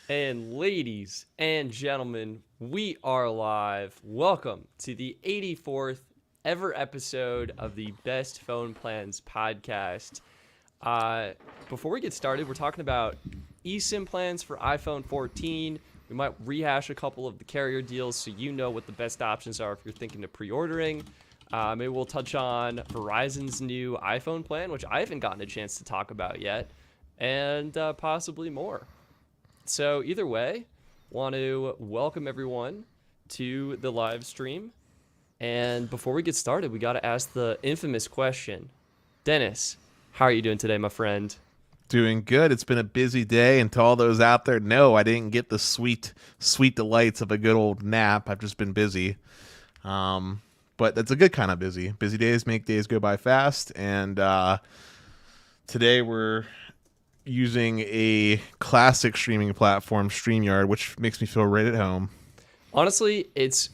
And ladies and gentlemen, we are live. Welcome to the 84th ever episode of the Best Phone Plans Podcast. Before we get started, we're talking about eSIM plans for iPhone 14. We might rehash a couple of the carrier deals so you know what the best options are if you're thinking of pre-ordering. Maybe we'll touch on Verizon's new iPhone plan, which I haven't gotten a chance to talk about yet, and possibly more. So either way, want to welcome everyone to the live stream. And before we get started, we got to ask the infamous question. Dennis, how are you doing today, my friend? Doing good. It's been a busy day, and to all those out there, no, I didn't get the sweet delights of a good old nap. I've just been busy. But that's a good kind of busy. Busy days make days go by fast, and today we're using a classic streaming platform, StreamYard, which makes me feel right at home. Honestly, it's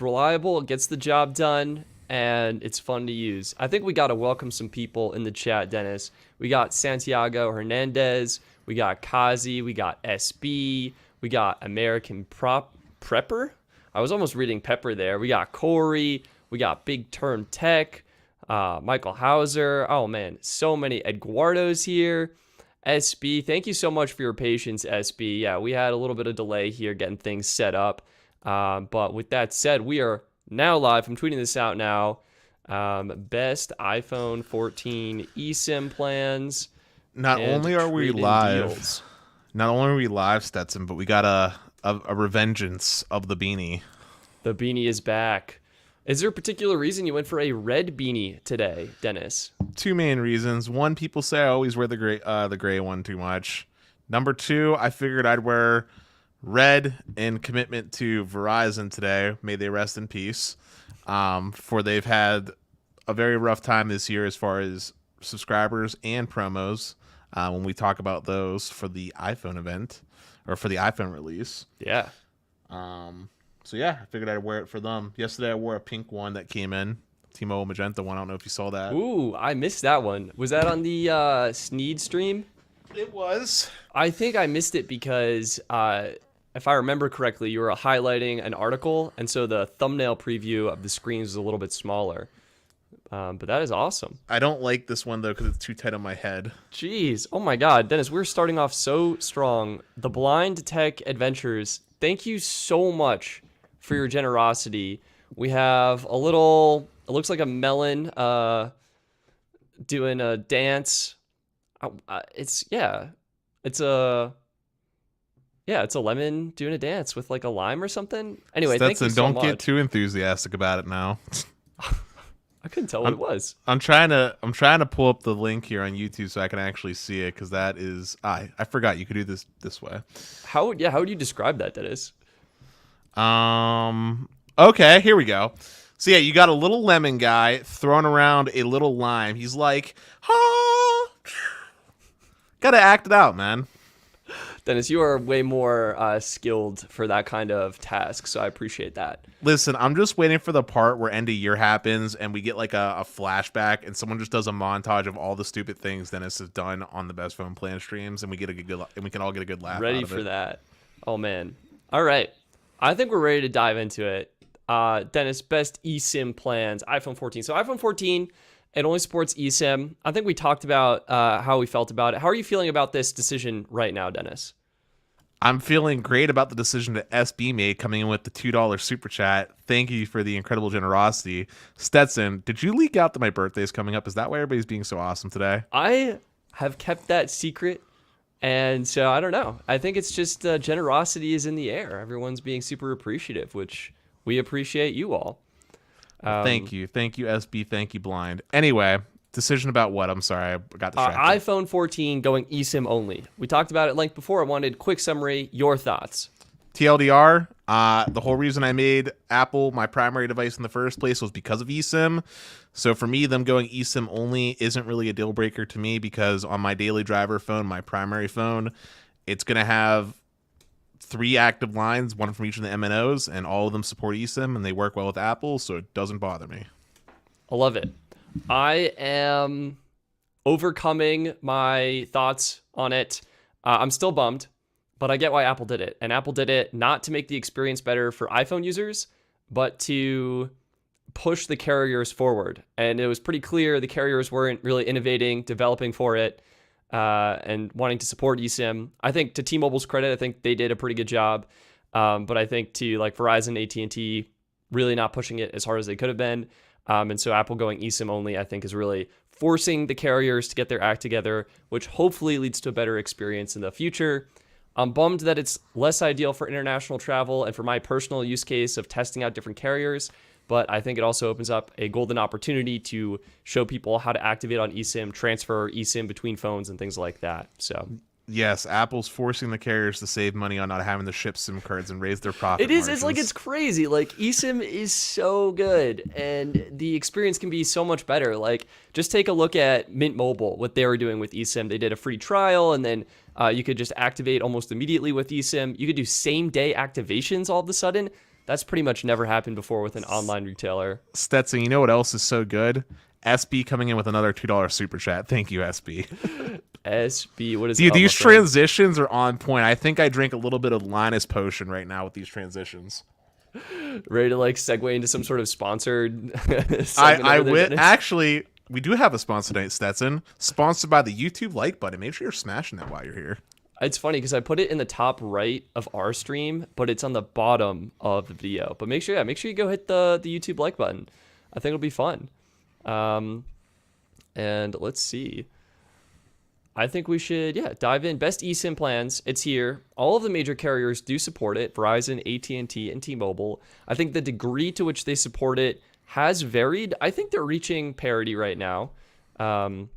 reliable, it gets the job done, and it's fun to use. I think we got to welcome some people in the chat, Dennis. We got Santiago Hernandez, we got Kazi, we got SB, we got American Prepper. I was almost reading Pepper there. We got Corey, we got Big Term Tech, Michael Hauser. Oh man, so many Eduardo's here. SB, thank you so much for your patience, SB. Yeah, we had a little bit of delay here getting things set up. But with that said, we are now live. I'm tweeting this out now. Best iPhone 14 eSIM plans. Not only are we live, Stetson, but we got a revengeance of the beanie. The beanie is back. Is there a particular reason you went for a red beanie today, Dennis? Two main reasons. One, people say I always wear the gray one too much. Number two, I figured I'd wear red in commitment to Verizon today. May they rest in peace. For they've had a very rough time this year as far as subscribers and promos. When we talk about those for the iPhone event or for the iPhone release. Yeah. So yeah, I figured I'd wear it for them. Yesterday I wore a pink one that came in. T-Mobile Magenta one. I don't know if you saw that. Ooh, I missed that one. Was that on the Sneed stream? It was. I think I missed it because if I remember correctly, you were highlighting an article, and so the thumbnail preview of the screen is a little bit smaller. But that is awesome. I don't like this one, though, because it's too tight on my head. Jeez. Oh, my God. Dennis, we're starting off so strong. The Blind Tech Adventures, thank you so much for your generosity. We have a little, it looks like a melon doing a dance. It's a lemon doing a dance with like a lime or something. Anyway, Stetson, thank you so much. don't get too enthusiastic about it now. I couldn't tell what it was. I'm trying to pull up the link here on YouTube so I can actually see it, because that is I forgot you could do this way. How would you describe that, Dennis? Okay, here we go. So yeah, you got a little lemon guy throwing around a little lime. He's like, gotta act it out, man. Dennis, you are way more skilled for that kind of task, so I appreciate that. Listen, I'm just waiting for the part where end of year happens and we get like a flashback and someone just does a montage of all the stupid things Dennis has done on the Best Phone Plan streams, and we can all get a good laugh. Ready out of for it. that? Oh man! All right, I think we're ready to dive into it. Dennis, best eSIM plans, iPhone 14. So iPhone 14, it only supports eSIM. I think we talked about how we felt about it. How are you feeling about this decision right now, Dennis? I'm feeling great about the decision that SB made, coming in with the $2 super chat. Thank you for the incredible generosity. Stetson, did you leak out that my birthday is coming up? Is that why everybody's being so awesome today? I have kept that secret, and so I don't know. I think it's just generosity is in the air. Everyone's being super appreciative, which we appreciate you all. Thank you, SB. Thank you, Blind. Anyway, decision about what? I'm sorry, I got distracted. iPhone 14 going eSIM only. We talked about it at length before. I wanted quick summary. Your thoughts? TLDR, the whole reason I made Apple my primary device in the first place was because of eSIM. So for me, them going eSIM only isn't really a deal breaker to me, because on my daily driver phone, my primary phone, it's going to have 3 active lines, one from each of the MNOs, and all of them support eSIM, and they work well with Apple, so it doesn't bother me. I love it. I am overcoming my thoughts on it. I'm still bummed. but I get why Apple did it. And Apple did it not to make the experience better for iPhone users, but to push the carriers forward. And it was pretty clear the carriers weren't really innovating, developing for it, and wanting to support eSIM. I think to T-Mobile's credit, I think they did a pretty good job. But I think to like Verizon, AT&T, really not pushing it as hard as they could have been. And so Apple going eSIM only, I think, is really forcing the carriers to get their act together, which hopefully leads to a better experience in the future. I'm bummed that it's less ideal for international travel and for my personal use case of testing out different carriers, but I think it also opens up a golden opportunity to show people how to activate on eSIM, transfer eSIM between phones and things like that. So yes, Apple's forcing the carriers to save money on not having to ship SIM cards and raise their profit it is. margins. It's like, it's crazy. Like, eSIM is so good, and the experience can be so much better. Like, just take a look at Mint Mobile, what they were doing with eSIM. They did a free trial, and then you could just activate almost immediately with eSIM. You could do same-day activations all of a sudden. That's pretty much never happened before with an online retailer. Stetson, you know what else is so good? SB coming in with another $2 super chat. Thank you, SB. SB, what is Dude, it? these transitions are on point. I think I drink a little bit of Linus Potion right now with these transitions. Ready to like segue into some sort of sponsored I would actually. We do have a sponsor tonight, Stetson. Sponsored by the YouTube like button. Make sure you're smashing that while you're here. It's funny because I put it in the top right of our stream, but it's on the bottom of the video. But make sure you go hit the YouTube like button. I think it'll be fun. And let's see. I think we should, dive in. Best eSIM plans. It's here. All of the major carriers do support it. Verizon, AT&T, and T-Mobile. I think the degree to which they support it has varied. I think they're reaching parity right now. Wow.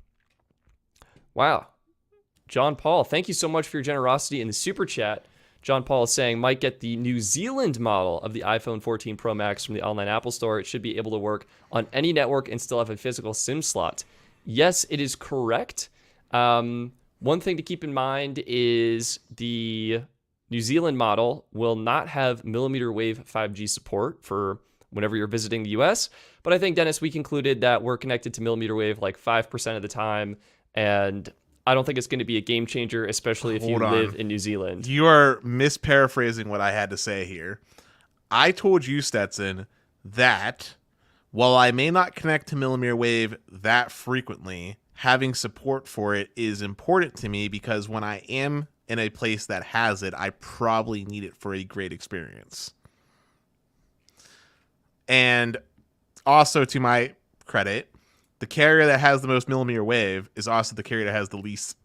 John Paul, thank you so much for your generosity in the super chat. John Paul is saying, might get the New Zealand model of the iPhone 14 Pro Max from the online Apple Store. It should be able to work on any network and still have a physical SIM slot. Yes, it is correct. One thing to keep in mind is the New Zealand model will not have millimeter wave 5G support for whenever you're visiting the US. But I think, Dennis, we concluded that we're connected to millimeter wave like 5% of the time. And I don't think it's going to be a game changer, especially if you live in New Zealand. You are misparaphrasing what I had to say here. I told you, Stetson, that while I may not connect to millimeter wave that frequently, having support for it is important to me because when I am in a place that has it, I probably need it for a great experience. And also, to my credit, the carrier that has the most millimeter wave is also the carrier that has the least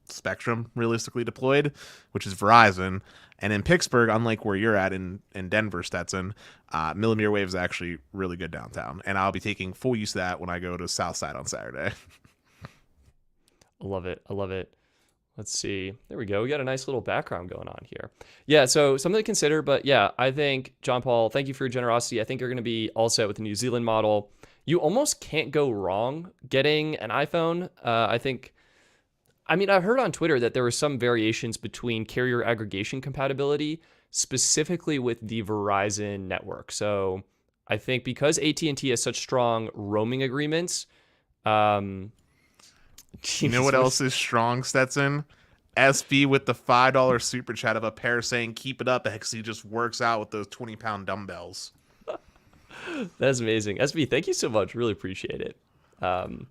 spectrum realistically deployed, which is Verizon. And in Pittsburgh, unlike where you're at in Denver, Stetson, millimeter wave is actually really good downtown. And I'll be taking full use of that when I go to Southside on Saturday. I love it. I love it. Let's see. There we go. We got a nice little background going on here. Yeah, so something to consider. But yeah, I think, John Paul, thank you for your generosity. I think you're going to be all set with the New Zealand model. You almost can't go wrong getting an iPhone. I've heard on Twitter that there were some variations between carrier aggregation compatibility, specifically with the Verizon network. So I think because AT&T has such strong roaming agreements, you know what else is strong, Stetson? SB with the $5 super chat of a pair saying, keep it up, because he just works out with those 20-pound dumbbells. That's amazing. SB, thank you so much. Really appreciate it. So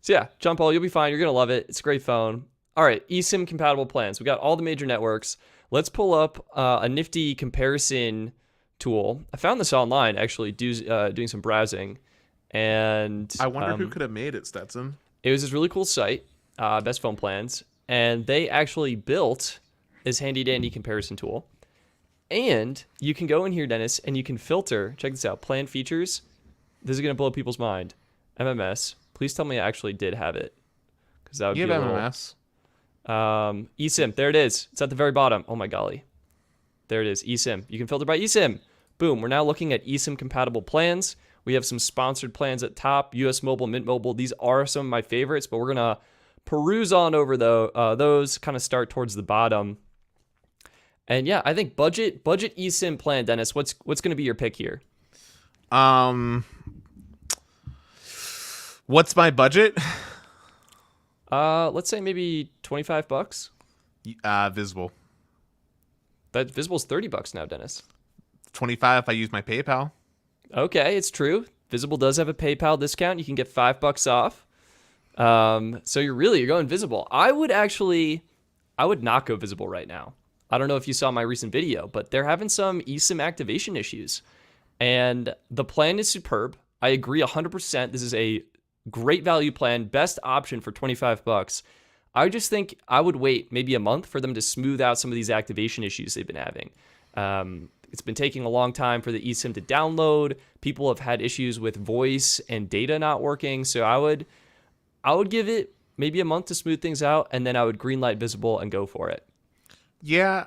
yeah, John Paul, you'll be fine. You're going to love it. It's a great phone. All right, eSIM compatible plans. We got all the major networks. Let's pull up a nifty comparison tool. I found this online, actually, doing some browsing. And I wonder who could have made it, Stetson. It was this really cool site, Best Phone Plans, and they actually built this handy-dandy comparison tool. And you can go in here, Dennis, and you can filter. Check this out. Plan features. This is going to blow people's mind. MMS. Please tell me I actually did have it. Because that would you be have a little... MMS. eSIM. There it is. It's at the very bottom. Oh, my golly. There it is. eSIM. You can filter by eSIM. Boom. We're now looking at eSIM compatible plans. We have some sponsored plans at top. US Mobile, Mint Mobile. These are some of my favorites, but we're going to peruse on over those, kind of start towards the bottom. And yeah, I think budget eSIM plan, Dennis. What's going to be your pick here? What's my budget? Let's say maybe $25. Visible. That Visible's $30 now, Dennis. 25 if I use my PayPal. Okay, it's true. Visible does have a PayPal discount. You can get $5 off. So you're going Visible. I would not go Visible right now. I don't know if you saw my recent video, but they're having some eSIM activation issues. And the plan is superb. I agree 100%. This is a great value plan, best option for $25. I just think I would wait maybe a month for them to smooth out some of these activation issues they've been having. It's been taking a long time for the eSIM to download. People have had issues with voice and data not working. So I would give it maybe a month to smooth things out, and then I would greenlight Visible and go for it. Yeah,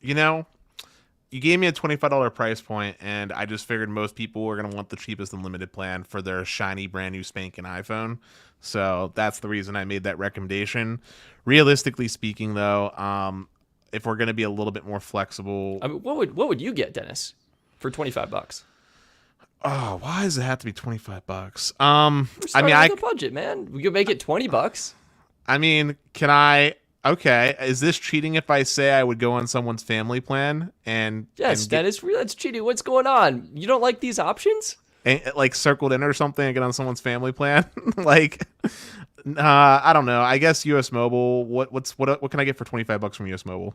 you gave me a $25 price point, and I just figured most people were going to want the cheapest unlimited plan for their shiny, brand new spanking iPhone. So that's the reason I made that recommendation. Realistically speaking, though, if we're going to be a little bit more flexible, I mean, what would you get, Dennis, for $25? Oh, why does it have to be $25? I budget, man. We could make it $20. I mean, can I? Okay, is this cheating if I say I would go on someone's family plan and yes, Dennis, that's cheating. What's going on? You don't like these options? And, like circled in or something and get on someone's family plan? Like, I don't know. I guess US Mobile. What can I get for $25 from US Mobile?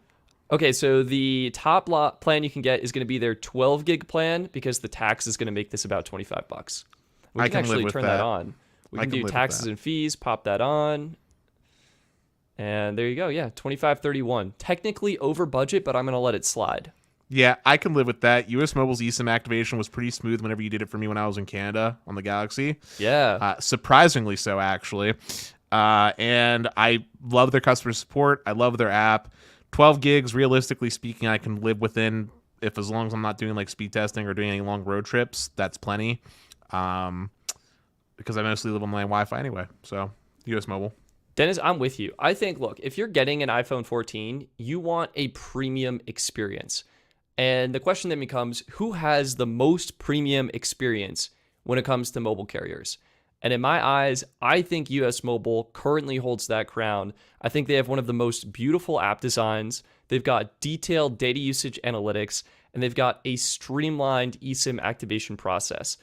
Okay, so the top plan you can get is going to be their 12 gig plan because the tax is going to make this about $25. We can actually turn that on. We can do taxes and fees, pop that on. And there you go. Yeah, $25.31. Technically over budget, but I'm going to let it slide. Yeah, I can live with that. US Mobile's eSIM activation was pretty smooth whenever you did it for me when I was in Canada on the Galaxy. Yeah. Surprisingly so, actually. And I love their customer support. I love their app. 12 gigs, realistically speaking, I can live within, as long as I'm not doing like speed testing or doing any long road trips. That's plenty. Because I mostly live on my Wi-Fi anyway. So, US Mobile. Dennis, I'm with you. I think, look, if you're getting an iPhone 14, you want a premium experience. And the question then becomes, who has the most premium experience when it comes to mobile carriers? And in my eyes, I think US Mobile currently holds that crown. I think they have one of the most beautiful app designs. They've got detailed data usage analytics, and they've got a streamlined eSIM activation process.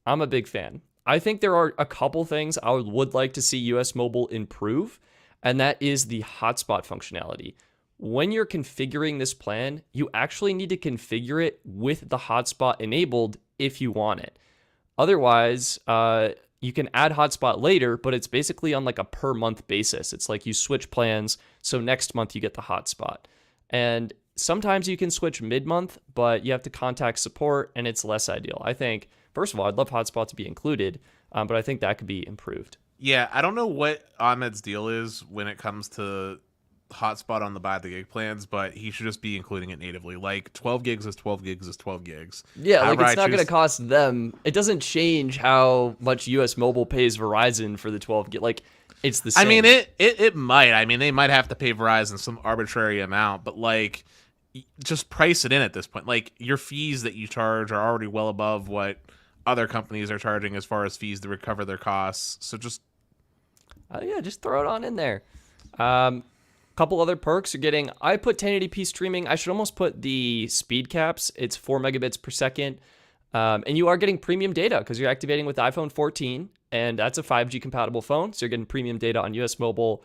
I'm a big fan. I think there are a couple things I would like to see US Mobile improve, and that is the hotspot functionality. When you're configuring this plan, you actually need to configure it with the hotspot enabled if you want it. Otherwise, you can add hotspot later, but it's basically on like a per month basis. It's like you switch plans, so next month you get the hotspot. And sometimes you can switch mid-month, but you have to contact support, and it's less ideal. I think, first of all, I'd love hotspot to be included, but I think that could be improved. Yeah, I don't know what Ahmed's deal is when it comes to hotspot on the buy the gig plans, but he should just be including it natively. Like 12 gigs is 12 gigs is 12 gigs. Yeah, like it's not going to cost them. It doesn't change how much US Mobile pays Verizon for the 12 gig. Like it's the same. I mean, it might. I mean, they might have to pay Verizon some arbitrary amount, but like just price it in at this point. Like your fees that you charge are already well above what other companies are charging as far as fees to recover their costs. So just just throw it on in there. Couple other perks you're getting. I put 1080p streaming. I should almost put the speed caps. It's 4 megabits per second. And you are getting premium data because you're activating with the iPhone 14, and that's a 5G compatible phone. So you're getting premium data on US Mobile.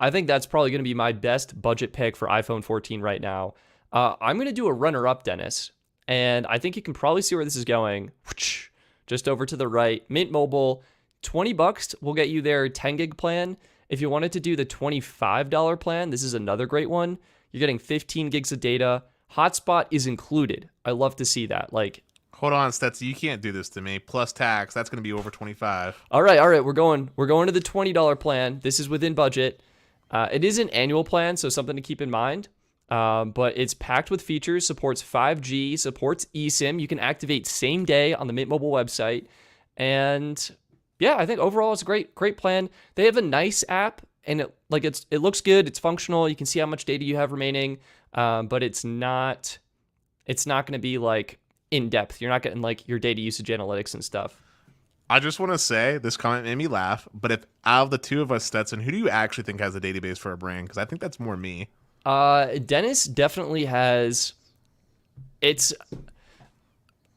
I think that's probably going to be my best budget pick for iPhone 14 right now. I'm going to do a runner-up, Dennis, and I think you can probably see where this is going. Just over to the right, Mint Mobile, $20 will get you their 10 gig plan. If you wanted to do the $25 plan, this is another great one. You're getting 15 gigs of data. Hotspot is included. I love to see that. Like, hold on, Stetson, you can't do this to me. Plus tax, that's going to be over 25. All right. We're going to the $20 plan. This is within budget. It is an annual plan, so something to keep in mind. But it's packed with features, supports 5G, supports eSIM. You can activate same day on the Mint Mobile website. And yeah, I think overall it's a great plan. They have a nice app, and it looks good. It's functional. You can see how much data you have remaining, but it's not going to be like in depth. You're not getting like your data usage analytics and stuff. I just want to say this comment made me laugh. But if out of the two of us, Stetson, who do you actually think has a database for a brand? Because I think that's more me. Dennis definitely has. It's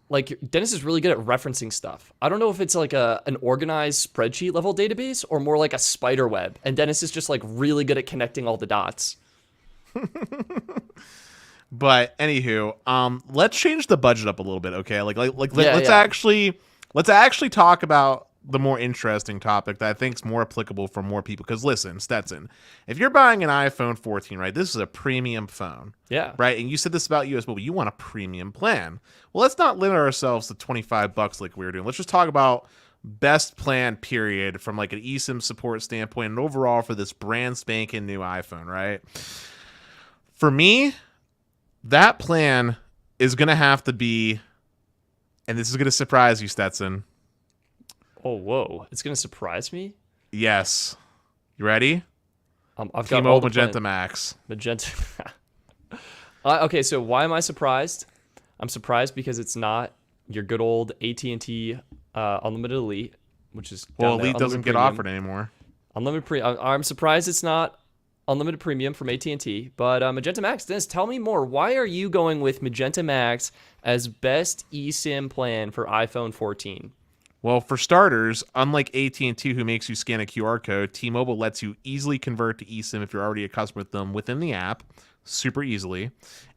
like Dennis is really good at referencing stuff. I don't know if it's like an organized spreadsheet level database or more like a spider web. And Dennis is just like really good at connecting all the dots. But anywho, let's change the budget up a little bit, okay? Yeah, let's actually talk about the more interesting topic that I think is more applicable for more people. Because listen, Stetson, if you're buying an iPhone 14, right, this is a premium phone. Yeah. Right, and you said this about you as well. But you want a premium plan. Well, let's not limit ourselves to $25 like we were doing. Let's just talk about best plan period from like an eSIM support standpoint and overall for this brand spanking new iPhone, right? For me, that plan is going to have to be, and this is going to surprise you, Stetson. Oh, whoa. It's going to surprise me? Yes. You ready? I've got T-Mobile all the Magenta Max. Magenta. Okay, so why am I surprised? I'm surprised because it's not your good old AT&T Unlimited Elite, which is Well, down there, Elite doesn't Unlimited get Premium. offered anymore. I'm surprised it's not Unlimited Premium from AT&T, but Magenta Max. Dennis, tell me more. Why are you going with Magenta Max as best eSIM plan for iPhone 14? Well, for starters, unlike AT&T, who makes you scan a QR code, T-Mobile lets you easily convert to eSIM if you're already a customer with them within the app, super easily.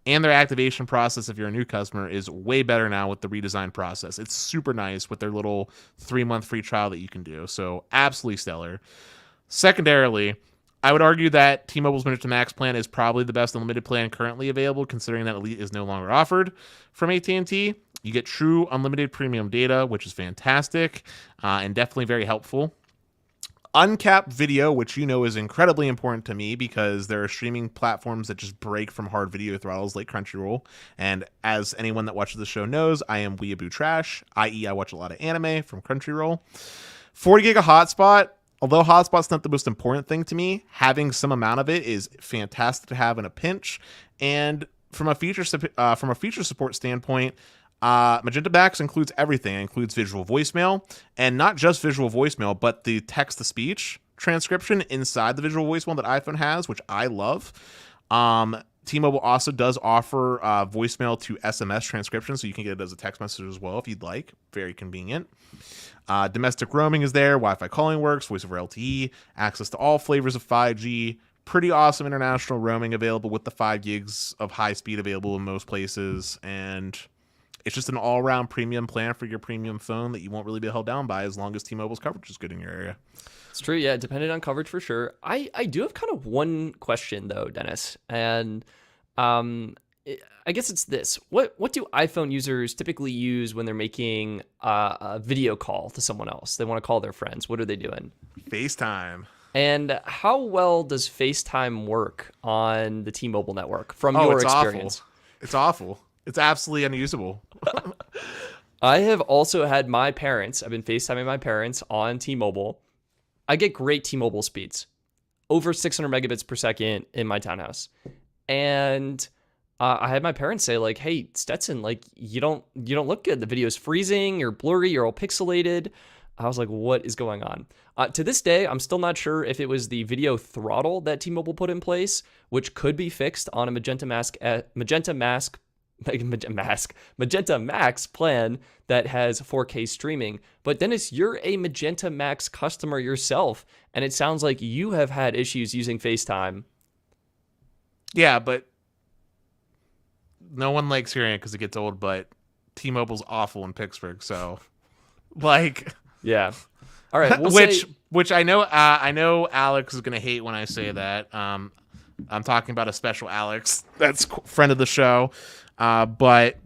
And their activation process, if you're a new customer, is way better now with the redesigned process. It's super nice with their little 3-month free trial that you can do. So absolutely stellar. Secondarily, I would argue that T-Mobile's Magenta Max plan is probably the best unlimited plan currently available, considering that Elite is no longer offered from AT&T. You get true unlimited premium data, which is fantastic and definitely very helpful. Uncapped video, which you know is incredibly important to me because there are streaming platforms that just break from hard video throttles like Crunchyroll. And as anyone that watches the show knows, I am weeaboo trash, i.e. I watch a lot of anime from Crunchyroll. 40 gig of hotspot. Although hotspot's not the most important thing to me, having some amount of it is fantastic to have in a pinch. And from a feature support standpoint, Magenta Max includes everything. It includes visual voicemail, and not just visual voicemail, but the text-to-speech transcription inside the visual voicemail that iPhone has, which I love. T-Mobile also does offer voicemail to SMS transcription, so you can get it as a text message as well if you'd like. Very convenient. Domestic roaming is there. Wi-Fi calling works. Voice over LTE. Access to all flavors of 5G. Pretty awesome international roaming available with the 5 gigs of high speed available in most places. And it's just an all-around premium plan for your premium phone that you won't really be held down by as long as T-Mobile's coverage is good in your area. It's true, yeah, depending on coverage for sure. I do have kind of one question though, Dennis, and I guess it's this: what do iPhone users typically use when they're making a video call to someone else? They want to call their friends. What are they doing? FaceTime. And how well does FaceTime work on the T-Mobile network from your experience? It's awful. It's absolutely unusable. I have also had my parents. I've been FaceTiming my parents on T-Mobile. I get great T-Mobile speeds, over 600 megabits per second in my townhouse. And I had my parents say like, "Hey, Stetson, like you don't look good. The video's freezing. You're blurry. You're all pixelated." I was like, "What is going on?" To this day, I'm still not sure if it was the video throttle that T-Mobile put in place, which could be fixed on a Magenta Max plan that has 4K streaming. But Dennis, you're a Magenta Max customer yourself, and it sounds like you have had issues using FaceTime. Yeah, but no one likes hearing it because it gets old, but T-Mobile's awful in Pittsburgh, so like Yeah. All right. Which I know Alex is gonna hate when I say that. I'm talking about a special Alex that's friend of the show. But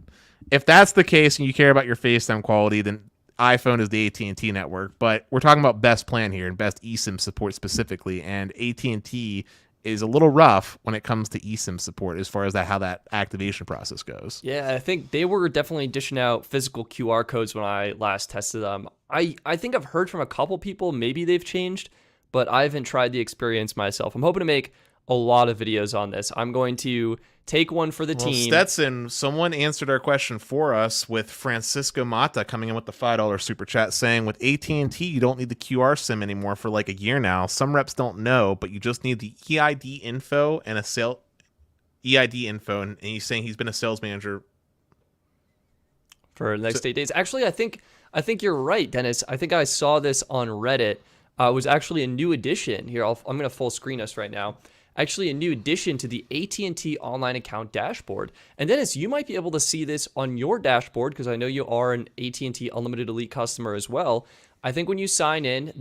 if that's the case and you care about your FaceTime quality, then iPhone is the AT&T network. But we're talking about best plan here and best eSIM support specifically, and AT&T is a little rough when it comes to eSIM support as far as how that activation process goes. Yeah, I think they were definitely dishing out physical QR codes when I last tested them. I think I've heard from a couple people, maybe they've changed, but I haven't tried the experience myself. I'm hoping to make a lot of videos on this. I'm going to take one for the team. Stetson, someone answered our question for us with Francisco Mata coming in with the $5 super chat saying with AT&T, you don't need the QR SIM anymore for like a year now. Some reps don't know, but you just need the EID info and a EID info, and he's saying he's been a sales manager for the to, next 8 days. Actually, I think you're right, Dennis. I think I saw this on Reddit. It was actually a new addition. Here, I'm going to full screen us right now. Actually, a new addition to the AT&T online account dashboard. And Dennis, you might be able to see this on your dashboard because I know you are an AT&T Unlimited Elite customer as well. I think when you sign in,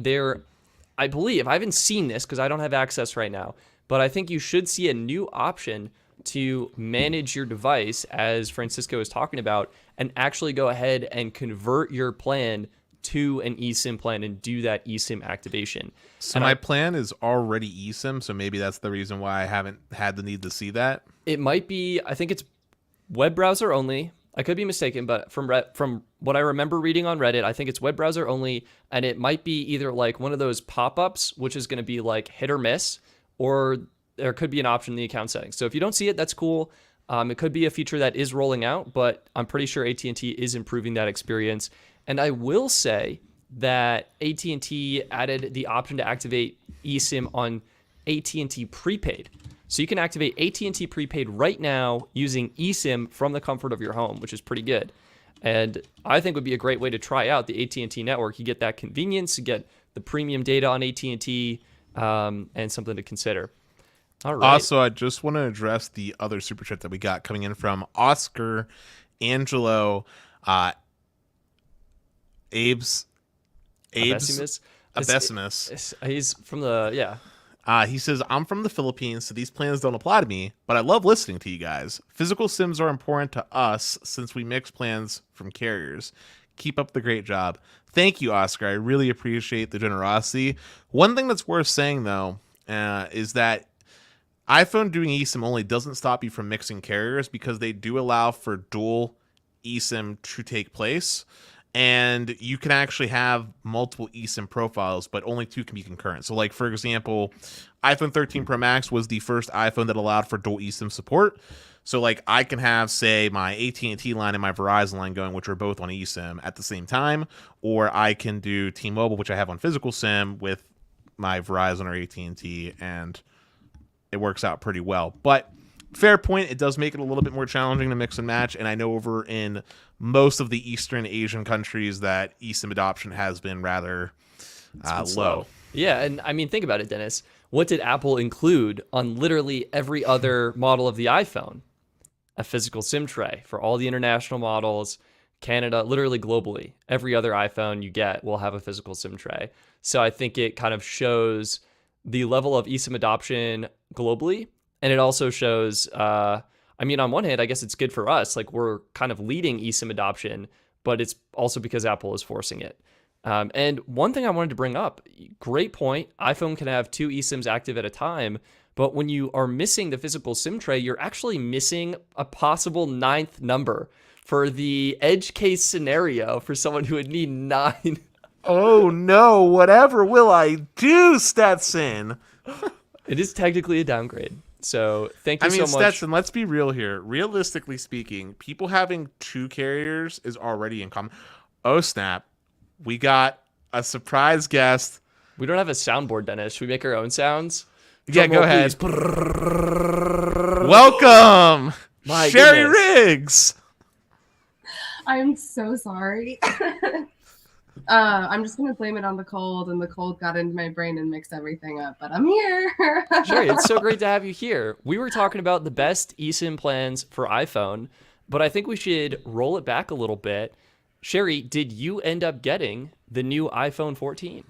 I believe, I haven't seen this because I don't have access right now, but I think you should see a new option to manage your device, as Francisco is talking about, and actually go ahead and convert your plan to an eSIM plan and do that eSIM activation. So And my plan is already eSIM, so maybe that's the reason why I haven't had the need to see that. it might be, I think it's web browser only. I could be mistaken, but from what I remember reading on Reddit, I think it's web browser only, and it might be either like one of those pop-ups, which is going to be like hit or miss, or there could be an option in the account settings. So if you don't see it, that's cool. It could be a feature that is rolling out, but I'm pretty sure AT&T is improving that experience. And I will say that AT&T added the option to activate eSIM on AT&T prepaid. So you can activate AT&T prepaid right now using eSIM from the comfort of your home, which is pretty good. And I think would be a great way to try out the AT&T network. You get that convenience, you get the premium data on AT&T, and something to consider. All right. Also, I just want to address the other super chat that we got coming in from Oscar Angelo Abesimus. He's from the, yeah. He says, I'm from the Philippines, so these plans don't apply to me, but I love listening to you guys. Physical SIMs are important to us since we mix plans from carriers. Keep up the great job. Thank you, Oscar. I really appreciate the generosity. One thing that's worth saying, though, is that iPhone doing eSIM only doesn't stop you from mixing carriers because they do allow for dual eSIM to take place. And you can actually have multiple eSIM profiles, but only two can be concurrent. So, like, for example, iPhone 13 Pro Max was the first iPhone that allowed for dual eSIM support. So, like, I can have, say, my AT&T line and my Verizon line going, which are both on eSIM at the same time. Or I can do T-Mobile, which I have on physical SIM, with my Verizon or AT&T, and it works out pretty well. But fair point, it does make it a little bit more challenging to mix and match, and I know over in most of the Eastern Asian countries that eSIM adoption has been rather low. Yeah, and I mean, think about it, Dennis. What did Apple include on literally every other model of the iPhone? A physical SIM tray for all the international models, Canada, literally globally. Every other iPhone you get will have a physical SIM tray. So I think it kind of shows the level of eSIM adoption globally, and it also shows, I mean, on one hand, I guess it's good for us. Like, we're kind of leading eSIM adoption, but it's also because Apple is forcing it. And one thing I wanted to bring up, great point. iPhone can have two eSIMs active at a time, but when you are missing the physical SIM tray, you're actually missing a possible ninth number for the edge case scenario for someone who would need 9. Oh no, whatever will I do, Stetson? It is technically a downgrade. So thank you so much. Stetson, let's be real here. Realistically speaking, people having two carriers is already in common. Oh, snap. We got a surprise guest. We don't have a soundboard, Dennis. Should we make our own sounds? Yeah, go ahead. Welcome, My Sherry goodness. Riggs. I'm so sorry. I'm just going to blame it on the cold, and the cold got into my brain and mixed everything up, but I'm here. Sherry, it's so great to have you here. We were talking about the best eSIM plans for iPhone, but I think we should roll it back a little bit. Sherry, did you end up getting the new iPhone 14?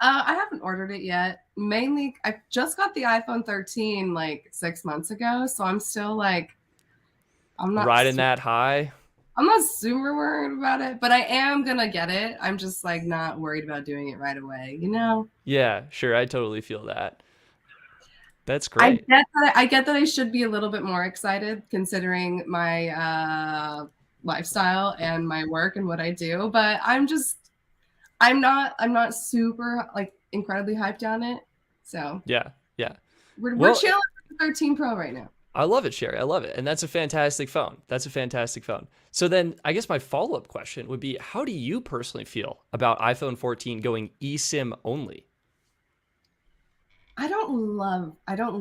I haven't ordered it yet. Mainly, I just got the iPhone 13 like 6 months ago, so I'm still like, I'm not riding that high. I'm not super worried about it, but I am gonna get it. I'm just like not worried about doing it right away, you know? Yeah, sure. I totally feel that. That's great. I get that I should be a little bit more excited considering my lifestyle and my work and what I do, but I'm not super like incredibly hyped on it. So Yeah. we're Well, chilling with the 13 Pro right now. I love it, Sherry. I love it. And that's a fantastic phone. So then I guess my follow-up question would be, how do you personally feel about iPhone 14 going eSIM only? I don't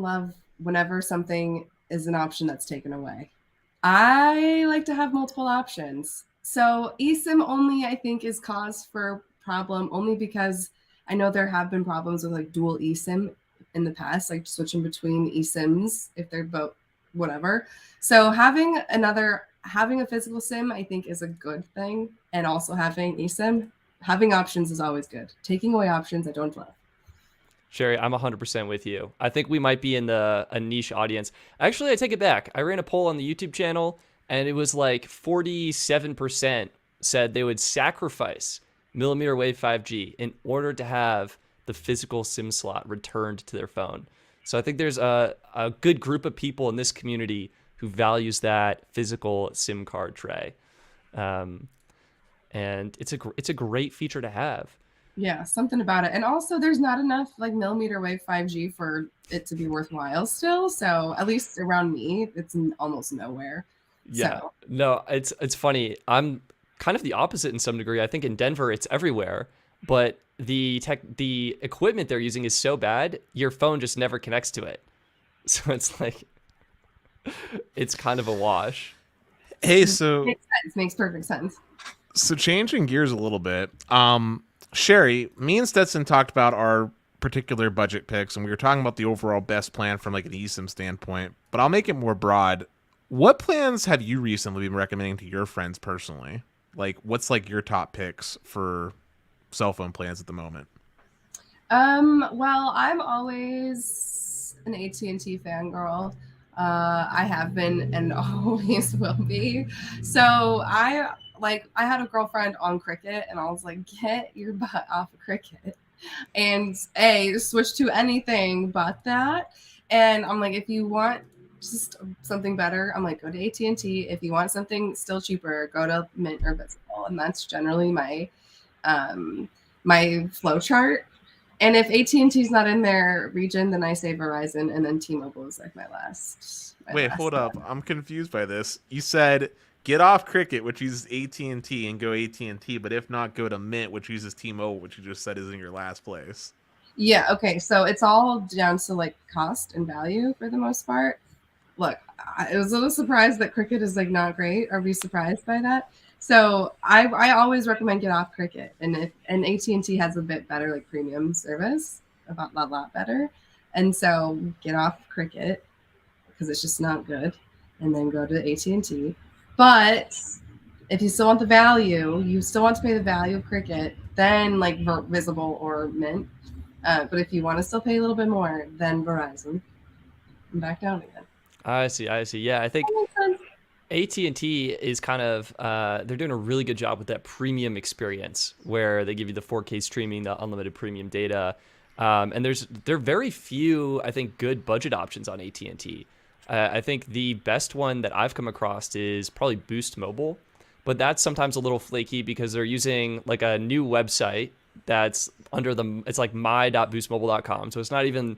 love whenever something is an option that's taken away. I like to have multiple options. So eSIM only, I think, is cause for problem only because I know there have been problems with like dual eSIM in the past, like switching between eSIMs if they're both whatever. So having a physical SIM, I think, is a good thing, and also having eSIM, having options is always good. Taking away options, I don't love. Sherry, I'm 100% with you. I think we might be in a niche audience. Actually, I take it back. I ran a poll on the YouTube channel, and it was like 47% said they would sacrifice millimeter wave 5G in order to have the physical SIM slot returned to their phone. So I think there's a good group of people in this community who values that physical SIM card tray. And it's a great feature to have. Yeah, something about it. And also there's not enough like millimeter wave 5G for it to be worthwhile still. So at least around me, it's almost nowhere. Yeah. So. No, it's funny. I'm kind of the opposite in some degree. I think in Denver it's everywhere, but the equipment they're using is so bad, your phone just never connects to it. So it's like it's kind of a wash. Hey, so Makes perfect sense. So changing gears a little bit, Sherry, me and Stetson talked about our particular budget picks, and we were talking about the overall best plan from like an eSIM standpoint. But I'll make it more broad. What plans have you recently been recommending to your friends personally? Like, what's like your top picks for cell phone plans at the moment? Well, I'm always an AT&T fangirl. I have been and always will be. So I had a girlfriend on Cricket, and I was like, get your butt off of Cricket and switch to anything but that. And I'm like, if you want just something better, I'm like, go to AT&T. If you want something still cheaper, go to Mint or Visible. And that's generally my my flow chart. And if AT&T is not in their region, then I say Verizon, and then T-Mobile is like my last. Wait, hold up. I'm confused by this. You said get off Cricket, which uses AT&T, and go AT&T, but if not, go to Mint, which uses T-Mobile, which you just said is in your last place. Yeah, okay. So it's all down to like cost and value for the most part. Look, I was a little surprised that Cricket is like not great. Are we surprised by that? So I always recommend get off Cricket, and AT&T has a bit better like premium service, about a lot better, and so get off Cricket because it's just not good, and then go to AT&T. But if you still want the value, you still want to pay the value of Cricket, then like Visible or Mint. But if you want to still pay a little bit more, then Verizon. And back down again. I see. Yeah, I think AT&T is kind of they're doing a really good job with that premium experience where they give you the 4K streaming, the unlimited premium data, and there are very few, I think, good budget options on AT&T. I think the best one that I've come across is probably Boost Mobile, but that's sometimes a little flaky because they're using like a new website that's it's like my.boostmobile.com, so it's not even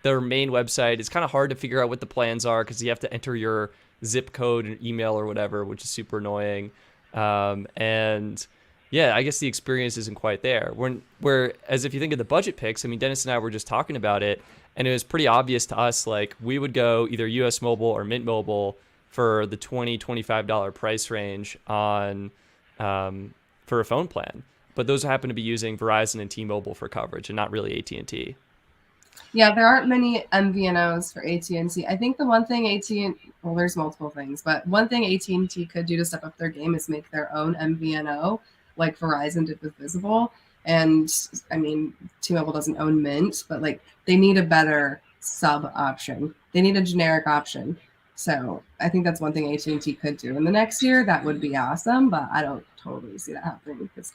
their main website. It's kind of hard to figure out what the plans are because you have to enter your zip code and email or whatever, which is super annoying. And yeah, I guess the experience isn't quite there. Whereas if you think of the budget picks, I mean, Dennis and I were just talking about it, and it was pretty obvious to us, like we would go either US Mobile or Mint Mobile for the $20-$25 price range on for a phone plan. But those happen to be using Verizon and T-Mobile for coverage and not really AT&T. Yeah, there aren't many MVNOs for AT&T. I think the one thing well, there's multiple things, but one thing AT&T could do to step up their game is make their own MVNO, like Verizon did with Visible. And I mean, T-Mobile doesn't own Mint, but like they need a better sub option. They need a generic option. So I think that's one thing AT&T could do in the next year. That would be awesome, but I don't totally see that happening because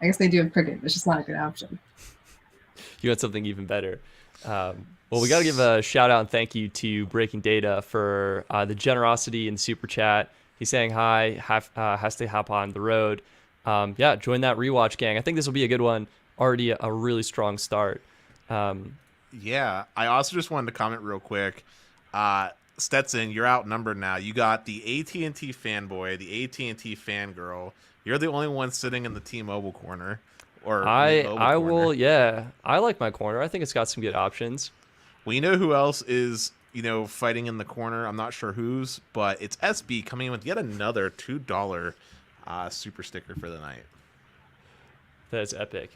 I guess they do have Cricket, but it's just not a good option. You want something even better. Well, we got to give a shout out and thank you to Breaking Data for the generosity in super chat. He's saying hi, has to hop on the road. Yeah, join that rewatch gang. I think this will be a good one. Already a really strong start. Yeah, I also just wanted to comment real quick. Stetson, you're outnumbered now. You got the AT&T fanboy, the AT&T fangirl. You're the only one sitting in the T-Mobile corner. Or I will, yeah. I like my corner. I think it's got some good options. Well, you know who else is fighting in the corner. I'm not sure whose, but it's SB coming in with yet another $2 super sticker for the night. That's epic.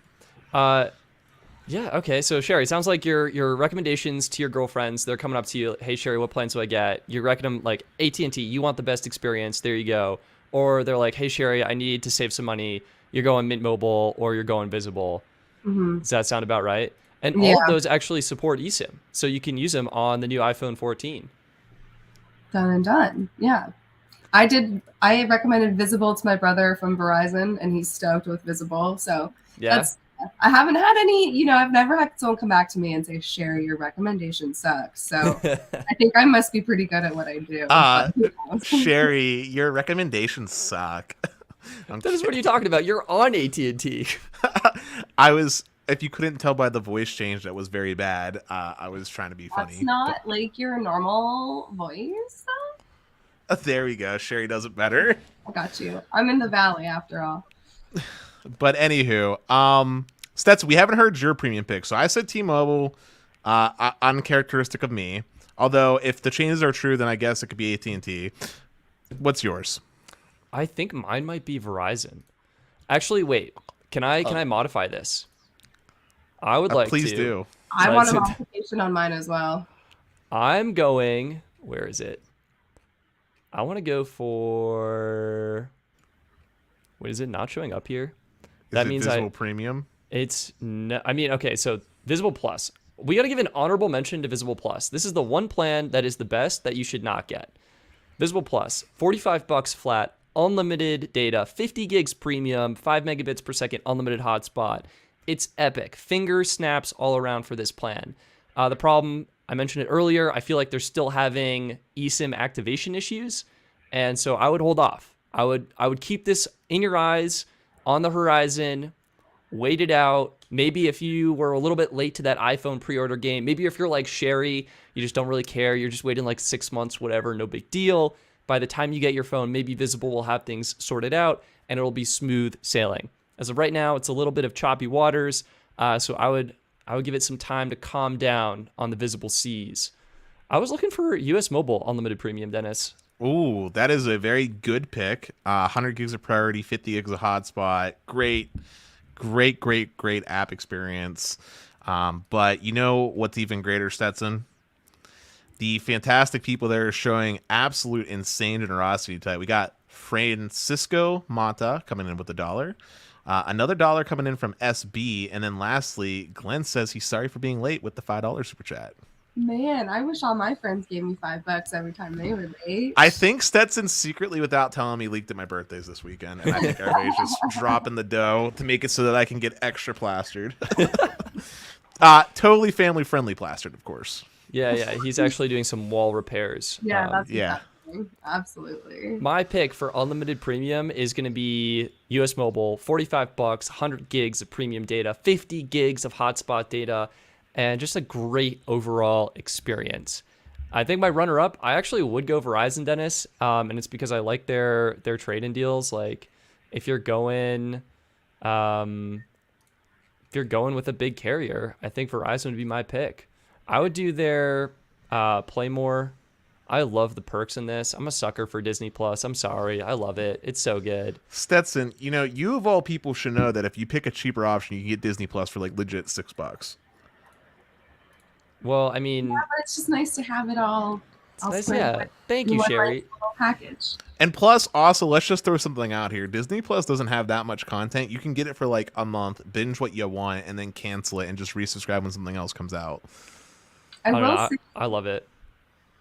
Yeah, okay. So Sherry, sounds like your recommendations to your girlfriends, they're coming up to you, hey Sherry, what plans do I get? You're recommending them like AT&T, you want the best experience, there you go. Or they're like, hey Sherry, I need to save some money. You're going Mint Mobile or you're going Visible. Mm-hmm. Does that sound about right? And Yeah. all of those actually support eSIM. So you can use them on the new iPhone 14. Done and done. Yeah. I recommended Visible to my brother from Verizon, and he's stoked with Visible. So Yeah. I haven't had any, I've never had someone come back to me and say, Sherry, your recommendation sucks. So I think I must be pretty good at what I do. Sherry, your recommendations suck. That is what are you talking about? You're on AT&T. If you couldn't tell by the voice change, that was very bad. I was trying to be funny. That's not like your normal voice, though? There we go. Sherry does it better. I got you. I'm in the valley after all. But anywho, Stetson, we haven't heard your premium pick. So I said T-Mobile, uncharacteristic of me. Although if the changes are true, then I guess it could be AT&T. What's yours? I think mine might be Verizon. Actually, wait. Can I modify this? I would like please to. do. I want a modification on mine as well. I'm going. Where is it? I want to go for. Wait, is it not showing up here? That means Visible Premium. It's no. I mean, okay. So Visible Plus. We got to give an honorable mention to Visible Plus. This is the one plan that is the best that you should not get. Visible Plus, $45 flat, unlimited data, 50 gigs premium, 5 megabits per second, unlimited hotspot. It's epic. Finger snaps all around for this plan. The problem, I mentioned it earlier, I feel like they're still having eSIM activation issues, and so I would hold off. I would keep this in your eyes, on the horizon, wait it out. Maybe if you were a little bit late to that iPhone pre-order game, maybe if you're like Sherry, you just don't really care, you're just waiting like 6 months, whatever, no big deal. By the time you get your phone, maybe Visible will have things sorted out, and it'll be smooth sailing. As of right now, it's a little bit of choppy waters, so I would give it some time to calm down on the Visible seas. I was looking for US Mobile Unlimited Premium, Dennis. Ooh, that is a very good pick. 100 gigs of priority, 50 gigs of hotspot. Great app experience. But you know what's even greater, Stetson? The fantastic people there are showing absolute insane generosity today. We got Francisco Mata coming in with $1. Another $1 coming in from SB. And then lastly, Glenn says he's sorry for being late with the $5 super chat. Man, I wish all my friends gave me $5 every time they were late. I think Stetson secretly, without telling me, leaked at my birthdays this weekend. And I think everybody's just dropping the dough to make it so that I can get extra plastered. Totally family-friendly plastered, of course. Yeah, he's actually doing some wall repairs. Yeah, that's exactly. Absolutely. My pick for unlimited premium is going to be US Mobile, $45, 100 gigs of premium data, 50 gigs of hotspot data, and just a great overall experience. I think my runner-up, I actually would go Verizon, Dennis, and it's because I like their trade-in deals. Like, if you're going with a big carrier, I think Verizon would be my pick. I would do their Play More. I love the perks in this. I'm a sucker for Disney Plus. I'm sorry. I love it. It's so good. Stetson, you of all people should know that if you pick a cheaper option, you can get Disney Plus for like legit $6. Well, I mean, yeah, but it's just nice to have it all. Nice, yeah. Thank you, Sherry. Package. And plus, also, let's just throw something out here. Disney Plus doesn't have that much content. You can get it for like a month, binge what you want, and then cancel it and just resubscribe when something else comes out. I love it.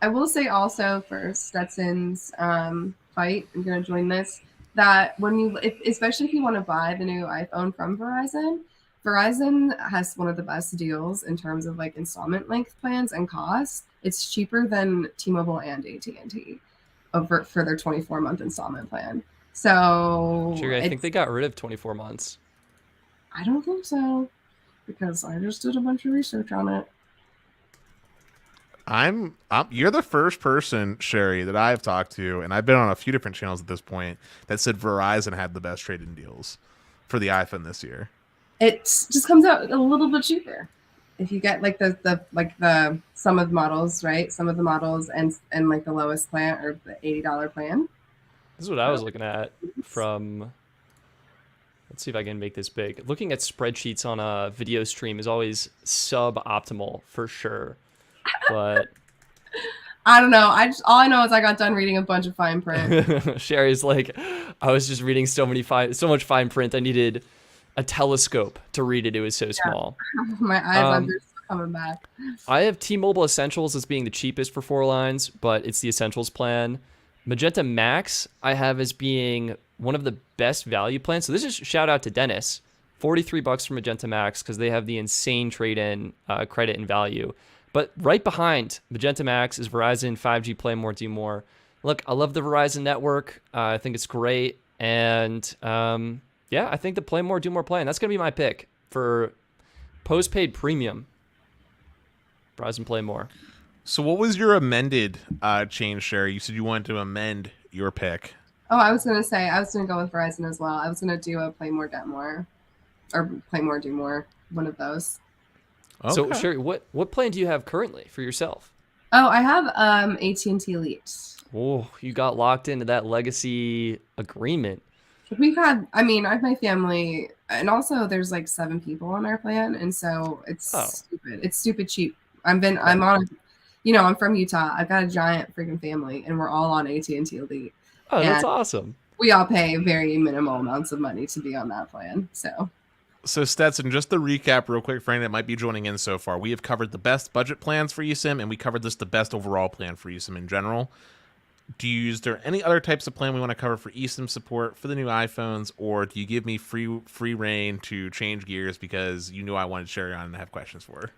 I will say also for Stetson's fight, I'm going to join this, that especially if you want to buy the new iPhone from Verizon, Verizon has one of the best deals in terms of like installment length plans and costs. It's cheaper than T-Mobile and AT&T for their 24-month installment plan. So Sure, I think they got rid of 24 months. I don't think so, because I just did a bunch of research on it. You're the first person, Sherry, that I've talked to, and I've been on a few different channels at this point, that said Verizon had the best trade-in deals for the iPhone this year. It just comes out a little bit cheaper. if you get like the some of the models, right? Some of the models and like the lowest plan or the $80 plan. This is what I was looking at from. Let's see if I can make this big. Looking at spreadsheets on a video stream is always suboptimal for sure. But I don't know. All I know is I got done reading a bunch of fine print. Sherry's like, I was just reading so much fine print. I needed a telescope to read it. It was so small. My eyes are still coming back. I have T-Mobile Essentials as being the cheapest for 4 lines, but it's the Essentials plan. Magenta Max I have as being one of the best value plans. So this is shout out to Dennis. $43 for Magenta Max because they have the insane trade-in credit and value. But right behind Magenta Max is Verizon 5G Play More, Do More. Look, I love the Verizon network. I think it's great. And yeah, I think the Play More, Do More plan, that's going to be my pick for postpaid premium. Verizon Play More. So what was your amended change, Sherry? You said you wanted to amend your pick. Oh, I was going to go with Verizon as well. I was going to do a Play More, Get More. Or Play More, Do More. One of those. Okay. So, Sherry, what plan do you have currently for yourself? Oh, I have AT&T Elite. Oh, you got locked into that legacy agreement. I have my family, and also there's like 7 people on our plan, and so it's stupid. It's stupid cheap. I'm on, I'm from Utah. I've got a giant freaking family, and we're all on AT&T Elite. Oh, that's awesome. We all pay very minimal amounts of money to be on that plan, so. So Stetson, just to recap real quick for anyone that might be joining in so far, we have covered the best budget plans for eSIM, and we covered the best overall plan for eSIM in general. Is there any other types of plan we want to cover for eSIM support for the new iPhones, or do you give me free reign to change gears because you knew I wanted Sherry on and have questions for her?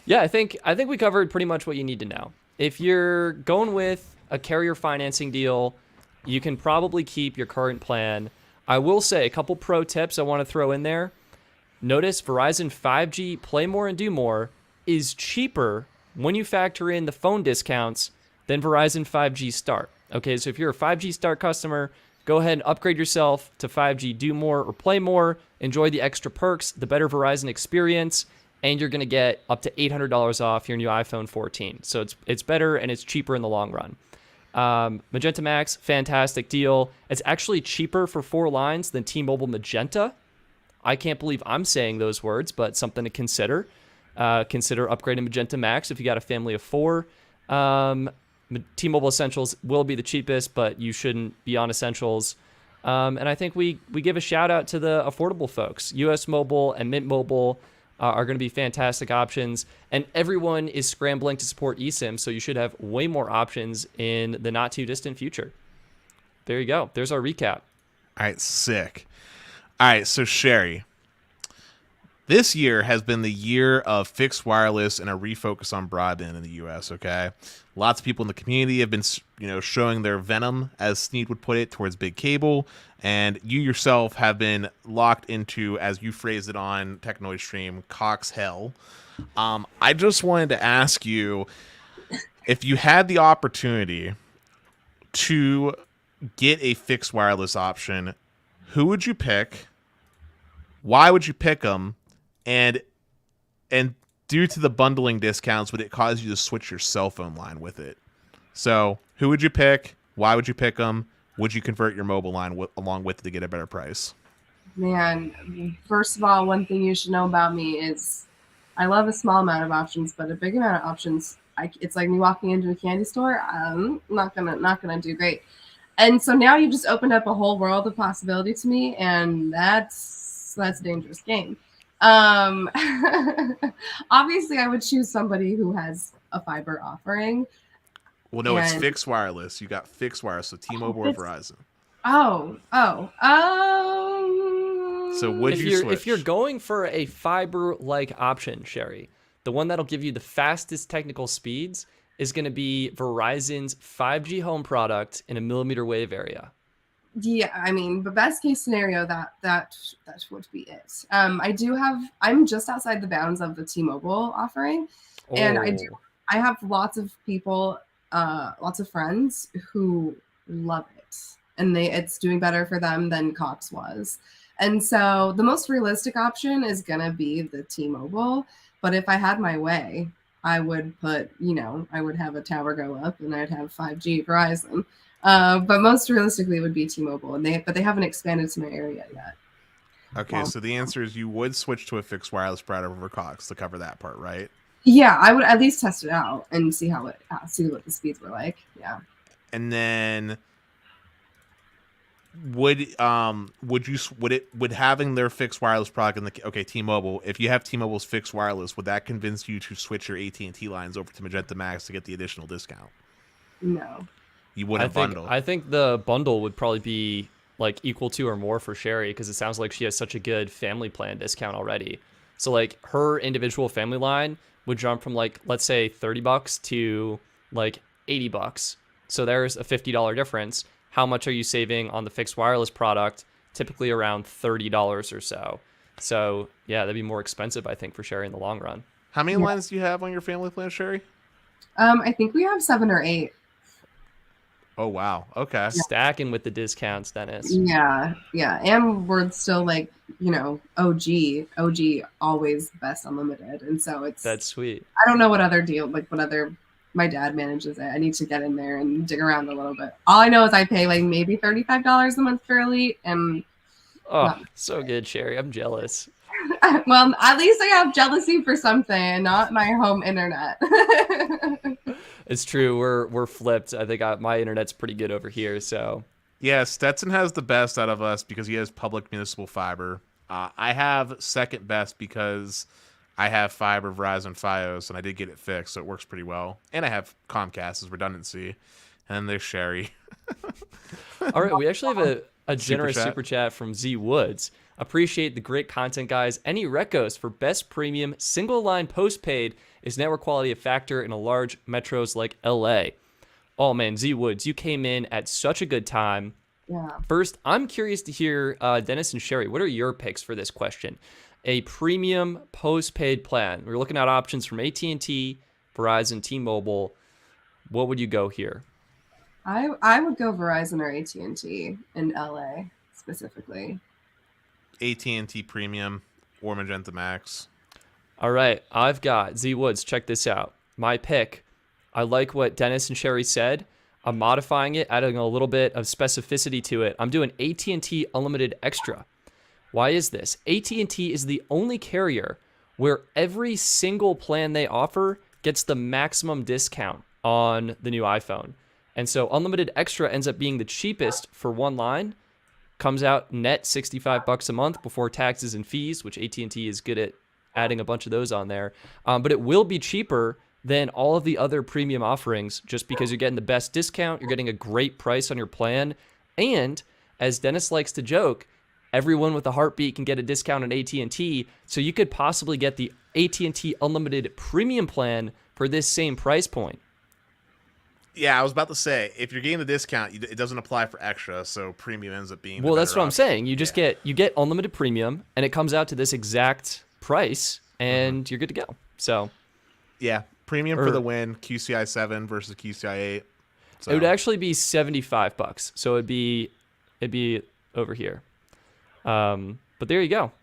Yeah, I think we covered pretty much what you need to know. If you're going with a carrier financing deal, you can probably keep your current plan. I will say a couple pro tips I want to throw in there. Notice Verizon 5G Play More and Do More is cheaper when you factor in the phone discounts than Verizon 5G Start. Okay, so if you're a 5G Start customer, go ahead and upgrade yourself to 5G Do More or Play More. Enjoy the extra perks, the better Verizon experience, and you're going to get up to $800 off your new iPhone 14. So it's better and it's cheaper in the long run. Magenta Max, fantastic deal. It's actually cheaper for 4 lines than T-Mobile Magenta. I can't believe I'm saying those words, but something to consider. Consider upgrading Magenta Max if you got a family of 4. T-Mobile Essentials will be the cheapest, but you shouldn't be on Essentials. And I think we give a shout out to the affordable folks. US Mobile and Mint Mobile are going to be fantastic options, and everyone is scrambling to support eSIM, so you should have way more options in the not too distant future. There you go. There's our recap. All right, sick. All right, so Sherry, this year has been the year of fixed wireless and a refocus on broadband in the U.S., okay? Lots of people in the community have been, showing their venom, as Sneed would put it, towards big cable, and you yourself have been locked into, as you phrased it on Technoid Stream, Cox Hell. I just wanted to ask you, if you had the opportunity to get a fixed wireless option, who would you pick? Why would you pick them? And due to the bundling discounts, would it cause you to switch your cell phone line with it? So who would you pick? Why would you pick them? Would you convert your mobile line along with it to get a better price? Man, first of all, one thing you should know about me is I love a small amount of options, but a big amount of options, it's like me walking into a candy store. I'm not gonna do great. And so now you've just opened up a whole world of possibility to me, and that's a dangerous game. Obviously, I would choose somebody who has a fiber offering. Well, no, it's fixed wireless. You got fixed wireless, so T-Mobile or Verizon. So would you switch? If you're going for a fiber-like option, Sherry, the one that'll give you the fastest technical speeds is going to be Verizon's 5G home product in a millimeter wave area. Yeah, I mean, the best case scenario, that would be it. I'm just outside the bounds of the T-Mobile offering, and I have lots of people, lots of friends who love it, and it's doing better for them than Cox was. And so the most realistic option is gonna be the T-Mobile. But if I had my way, I would I would have a tower go up and I'd have 5G Verizon. But most realistically, it would be T-Mobile, and they haven't expanded to my area yet. Okay, so the answer is you would switch to a fixed wireless provider over Cox to cover that part, right? Yeah, I would at least test it out and see see what the speeds were like. Yeah. And then would having their fixed wireless product in the T-Mobile, if you have T-Mobile's fixed wireless, would that convince you to switch your AT&T lines over to Magenta Max to get the additional discount? No. You wouldn't bundle. I think the bundle would probably be like equal to or more for Sherry, because it sounds like she has such a good family plan discount already. So like her individual family line would jump from like, let's say $30 to like $80. So there's a $50 difference. How much are you saving on the fixed wireless product? Typically around $30 or so. So yeah, that'd be more expensive, I think, for Sherry in the long run. How many lines do you have on your family plan, Sherry? I think we have 7 or 8. Oh wow. Okay. Stacking with the discounts, Dennis. Yeah, and we're still like OG always best unlimited, and so that's sweet. I don't know what other my dad manages it. I need to get in there and dig around a little bit. All I know is I pay like maybe $35 a month for Elite, and so good, Sherry. I'm jealous. Well, at least I have jealousy for something, not my home internet. It's true. We're flipped. I think my internet's pretty good over here. So yeah, Stetson has the best out of us because he has public municipal fiber. I have second best because I have fiber, Verizon, Fios, and I did get it fixed, so it works pretty well. And I have Comcast as redundancy. And then there's Sherry. All right, we actually have a generous super chat from Z Woods. Appreciate the great content, guys. Any recos for best premium single line postpaid? Is network quality a factor in a large metros like LA? Oh man, Z Woods, you came in at such a good time. Yeah. First, I'm curious to hear Dennis and Sherry. What are your picks for this question? A premium postpaid plan. We're looking at options from AT&T, Verizon, T-Mobile. What would you go here? I would go Verizon or AT&T in LA specifically. AT&T Premium or Magenta Max. All right, I've got Z Woods. Check this out. My pick. I like what Dennis and Sherry said. I'm modifying it, adding a little bit of specificity to it. I'm doing AT&T Unlimited Extra. Why is this? AT&T is the only carrier where every single plan they offer gets the maximum discount on the new iPhone. And so Unlimited Extra ends up being the cheapest for one line. Comes out net $65 a month before taxes and fees, which AT&T is good at adding a bunch of those on there. But it will be cheaper than all of the other premium offerings just because you're getting the best discount, you're getting a great price on your plan, and as Dennis likes to joke, everyone with a heartbeat can get a discount on AT&T, so you could possibly get the AT&T Unlimited Premium plan for this same price point. Yeah, I was about to say, if you're getting the discount, it doesn't apply for extra, so premium ends up being well, that's what I'm saying. You just get unlimited premium, and it comes out to this exact price, and you're good to go. So, yeah, premium for the win. QCI 7 versus QCI 8. So. It would actually be $75, so it'd be over here. But there you go.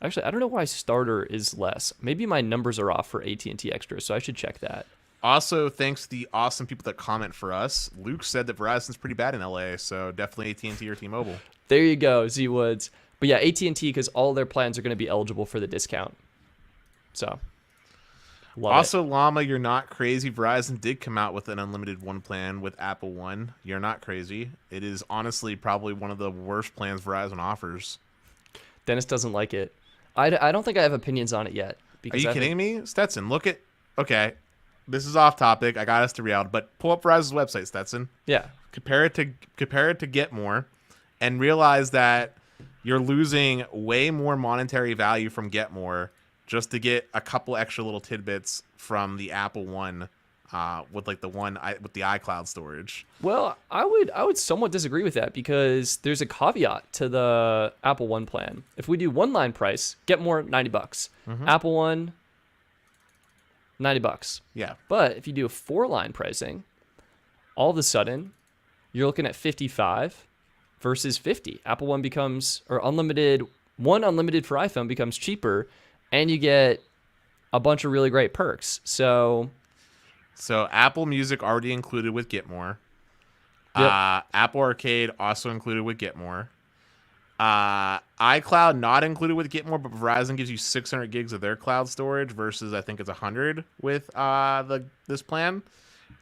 Actually, I don't know why starter is less. Maybe my numbers are off for AT&T Extra, so I should check that. Also, thanks to the awesome people that comment for us. Luke said that Verizon's pretty bad in LA, so definitely AT&T or T-Mobile. There you go, Z Woods. But yeah, AT&T, because all their plans are going to be eligible for the discount. So, also, Llama, you're not crazy. Verizon did come out with an unlimited one plan with Apple One. You're not crazy. It is honestly probably one of the worst plans Verizon offers. Dennis doesn't like it. I don't think I have opinions on it yet. Are you kidding me? Stetson, look at... Okay. This is off topic. I got us to reality, but pull up Verizon's website, Stetson. Yeah. Compare it to Get More, and realize that you're losing way more monetary value from Get More just to get a couple extra little tidbits from the Apple One, with like the with the iCloud storage. Well, I would somewhat disagree with that because there's a caveat to the Apple One plan. If we do one line price, Get More $90. Mm-hmm. Apple One $90. Yeah. But if you do a 4-line pricing, all of a sudden you're looking at 55 versus 50. Apple One becomes, or unlimited for iPhone becomes cheaper, and you get a bunch of really great perks. So Apple Music already included with Get More. Yep. Apple Arcade also included with Get More. iCloud not included with Get More, but Verizon gives you 600 gigs of their cloud storage versus I think it's 100 with this plan.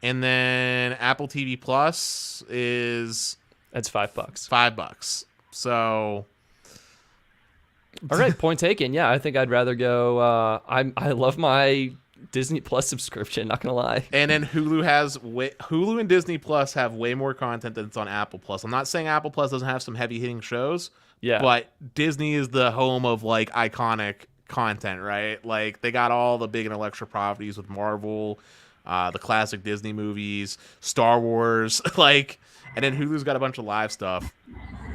And then Apple TV Plus is that's $5. $5. So all right, point taken. Yeah, I think I'd rather go. I love my Disney Plus subscription. Not gonna lie. And then Hulu and Disney Plus have way more content than it's on Apple Plus. I'm not saying Apple Plus doesn't have some heavy hitting shows. Yeah. But Disney is the home of like iconic content, right? Like they got all the big intellectual properties with Marvel, the classic Disney movies, Star Wars, like, and then Hulu's got a bunch of live stuff.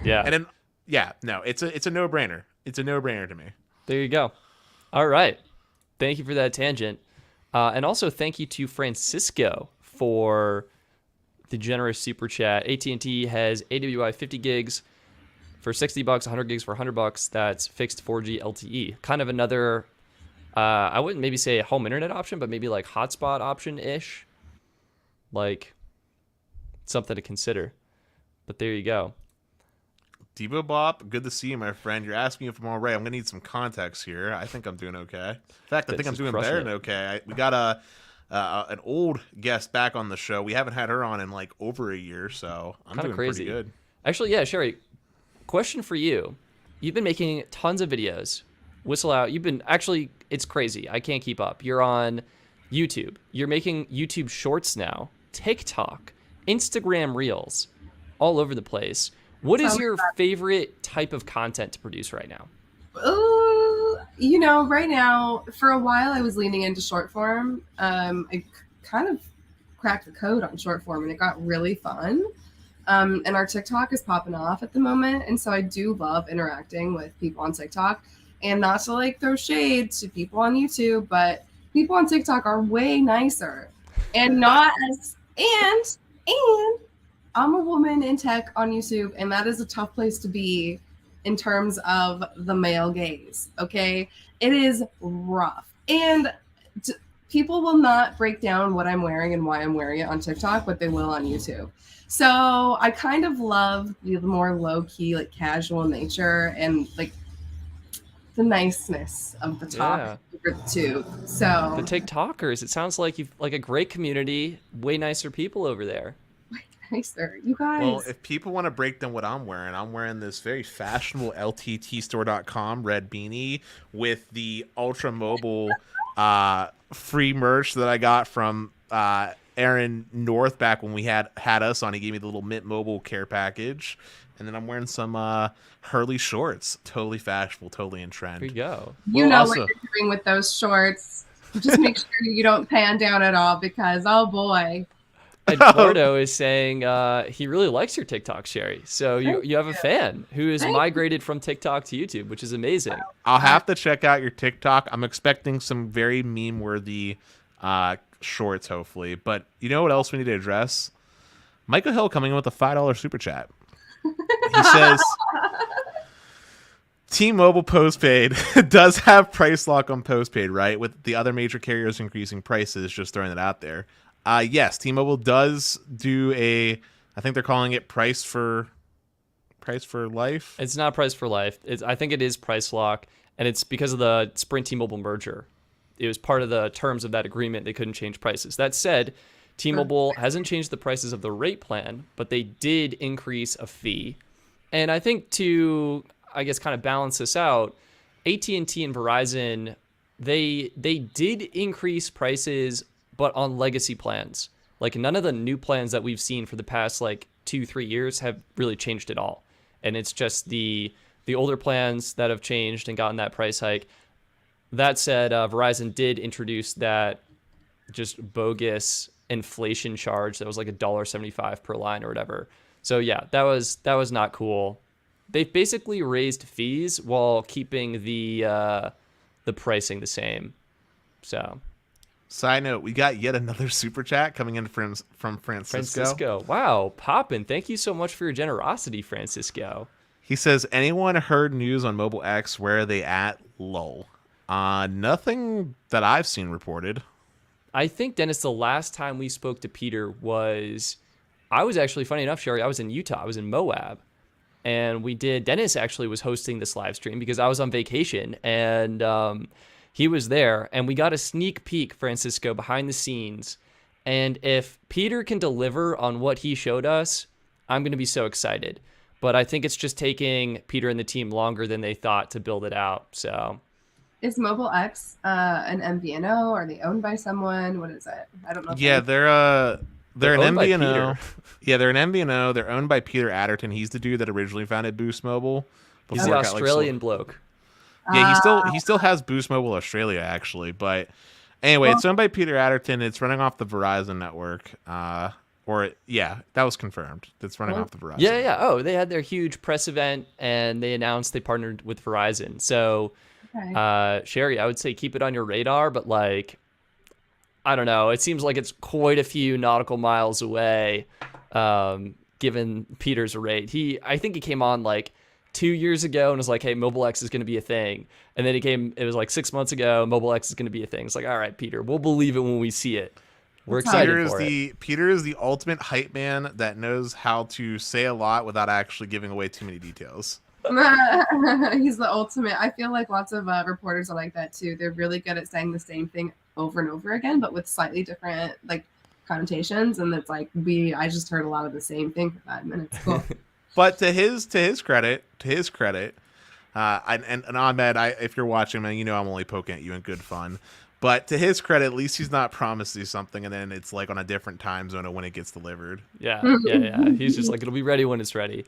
Yeah. And then it's a no-brainer. It's a no-brainer to me. There you go. All right. Thank you for that tangent. And also thank you to Francisco for the generous super chat. AT&T has AWI 50 gigs for $60, 100 gigs for $100. That's fixed 4G LTE. Kind of another, I wouldn't maybe say a home internet option, but maybe like hotspot option-ish. Like something to consider. But there you go. Devo Bop, good to see you, my friend. You're asking if I'm all right. I'm going to need some context here. I think I'm doing okay. In fact, I think I'm doing better than okay. We got an old guest back on the show. We haven't had her on in like over a year, so I'm doing crazy. pretty good. Actually, yeah, Sherry, question for you. You've been making tons of videos. Whistle out. It's crazy. I can't keep up. You're on YouTube. You're making YouTube shorts now. TikTok, Instagram Reels, all over the place. What is your favorite type of content to produce right now? Right now, for a while, I was leaning into short form. I kind of cracked the code on short form, and it got really fun. And our TikTok is popping off at the moment, and so I do love interacting with people on TikTok. And not to like throw shade to people on YouTube, but people on TikTok are way nicer, and not as and I'm a woman in tech on YouTube, and that is a tough place to be in terms of the male gaze, okay? It is rough. And people will not break down what I'm wearing and why I'm wearing it on TikTok, but they will on YouTube. So I kind of love the more low-key, like casual nature and like the niceness of the top too. So the TikTokers, it sounds like you've like a great community, way nicer people over there. Nicer, you guys. Well, if people want to break down what I'm wearing this very fashionable LTTstore.com red beanie with the Ultra Mobile free merch that I got from Aaron North back when we had us on. He gave me the little Mint Mobile care package. And then I'm wearing some Hurley shorts. Totally fashionable, totally in trend. There you go. What you're doing with those shorts. Just make sure you don't pan down at all because, oh boy. Eduardo is saying he really likes your TikTok, Sherry. So you have a fan who has migrated from TikTok to YouTube, which is amazing. I'll have to check out your TikTok. I'm expecting some very meme-worthy shorts, hopefully. But you know what else we need to address? Michael Hill coming in with a $5 super chat. He says, T-Mobile postpaid does have price lock on postpaid, right? With the other major carriers increasing prices, just throwing it out there. Yes, T-Mobile does do I think they're calling it price for life. It's not price for life. I think it is price lock, and it's because of the Sprint T-Mobile merger. It was part of the terms of that agreement. They couldn't change prices. That said, T-Mobile hasn't changed the prices of the rate plan, but they did increase a fee. And I think to, I guess, kind of balance this out, AT&T and Verizon, they did increase prices, but on legacy plans. Like none of the new plans that we've seen for the past like 2-3 years have really changed at all. And it's just the older plans that have changed and gotten that price hike. That said, Verizon did introduce that just bogus inflation charge that was like $1.75 per line or whatever. So yeah, that was not cool. They've basically raised fees while keeping the pricing the same. So. Side note, we got yet another super chat coming in from Francisco. Wow, poppin'. Thank you so much for your generosity, Francisco. He says, anyone heard news on MobileX? Where are they at? Lol. Nothing that I've seen reported. I think, Dennis, the last time we spoke to Peter was, I was actually, funny enough, Sherry, I was in Utah. I was in Moab. And Dennis actually was hosting this live stream because I was on vacation, and he was there. And we got a sneak peek, Francisco, behind the scenes. And if Peter can deliver on what he showed us, I'm going to be so excited. But I think it's just taking Peter and the team longer than they thought to build it out. So, is MobileX an MVNO? Are they owned by someone? What is it? I don't know. Yeah, they're an owned by MVNO. Peter. Yeah, they're an MVNO. They're owned by Peter Adderton. He's the dude that originally founded Boost Mobile. He's the Australian bloke. Yeah, he still has Boost Mobile Australia actually, but anyway, it's owned by Peter Adderton. It's running off the Verizon network. That was confirmed. It's running off the Verizon. Yeah. Oh, they had their huge press event and they announced they partnered with Verizon. So, Sherry, I would say keep it on your radar, but like, I don't know. It seems like it's quite a few nautical miles away, given Peter's rate. I think he came on like 2 years ago and was like, hey, MobileX is going to be a thing. And then it was like 6 months ago, MobileX is going to be a thing. It's like, all right, Peter, we'll believe it when we see it. We're excited for it. Peter is the ultimate hype man that knows how to say a lot without actually giving away too many details. He's the ultimate. I feel like lots of reporters are like that too. They're really good at saying the same thing over and over again, but with slightly different like connotations. And it's like I just heard a lot of the same thing for 5 minutes. Cool. But to his credit, and Ahmed, if you're watching, man, you know I'm only poking at you in good fun. But to his credit, at least he's not promised you something and then it's like on a different time zone of when it gets delivered. Yeah. He's just like, it'll be ready when it's ready.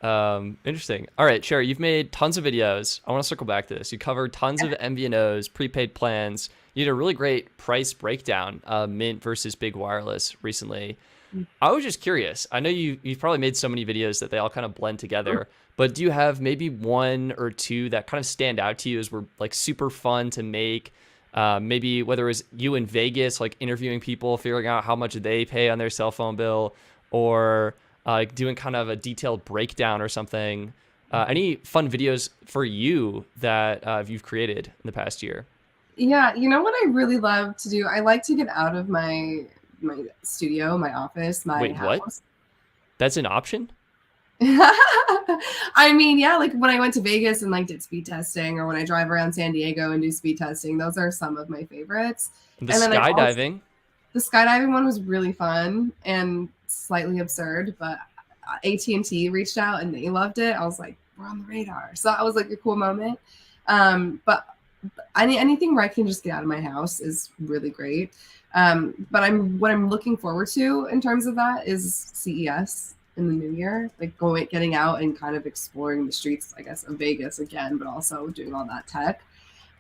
Interesting. All right, Sherry, you've made tons of videos. I want to circle back to this. You covered tons of MVNOs, prepaid plans. You did a really great price breakdown, Mint versus Big Wireless recently. I was just curious. I know you've probably made so many videos that they all kind of blend together, but do you have maybe one or two that kind of stand out to you as were like super fun to make? Maybe whether it was you in Vegas, like interviewing people, figuring out how much they pay on their cell phone bill, or doing kind of a detailed breakdown or something. Any fun videos for you that you've created in the past year? Yeah, you know what I really love to do? I like to get out of my studio, my office, my house. What? That's an option? I mean, yeah, like when I went to Vegas and like did speed testing, or when I drive around San Diego and do speed testing, those are some of my favorites. The skydiving. The skydiving one was really fun and slightly absurd, but AT&T reached out and they loved it. I was like, we're on the radar. So that was like a cool moment. But anything where I can just get out of my house is really great. But what I'm looking forward to in terms of that is CES in the new year, like getting out and kind of exploring the streets, I guess, of Vegas again, but also doing all that tech.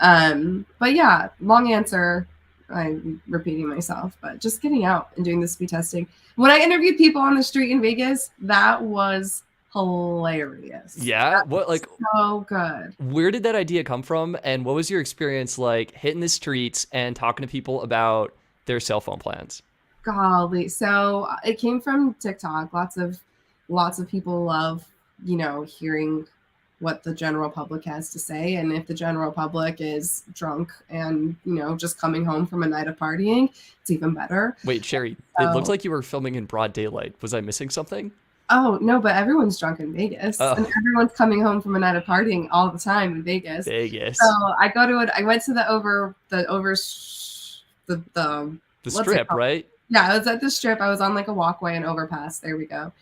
But yeah, long answer. I'm repeating myself, but just getting out and doing the speed testing. When I interviewed people on the street in Vegas, that was hilarious. Yeah, what like so good. Where did that idea come from, and what was your experience like hitting the streets and talking to people about their cell phone plans? Golly, so it came from TikTok. Lots of people love, hearing what the general public has to say, and if the general public is drunk and just coming home from a night of partying, it's even better. Wait, Sherry, it looked like you were filming in broad daylight. Was I missing something? Oh no, but everyone's drunk in Vegas, and everyone's coming home from a night of partying all the time in Vegas. So I went to the strip, right? Yeah, I was at the strip. I was on like a walkway and overpass. There we go.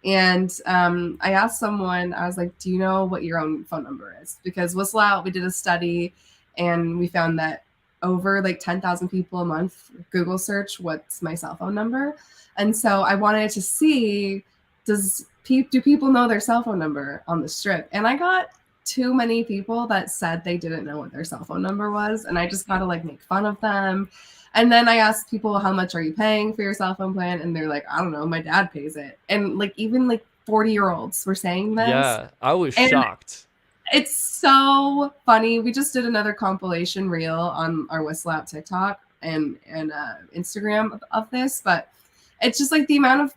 And I asked someone, I was like, do you know what your own phone number is? Because Whistle Out, we did a study and we found that over like 10,000 people a month Google search what's my cell phone number. And so I wanted to see, do people know their cell phone number on the strip? And I got too many people that said they didn't know what their cell phone number was. And I just got to like make fun of them. And then I asked people, how much are you paying for your cell phone plan? And they're like, I don't know, my dad pays it. And like even like 40-year-olds were saying this. Yeah, I was shocked. It's so funny. We just did another compilation reel on our Whistle Out TikTok and Instagram of this, but it's just like the amount of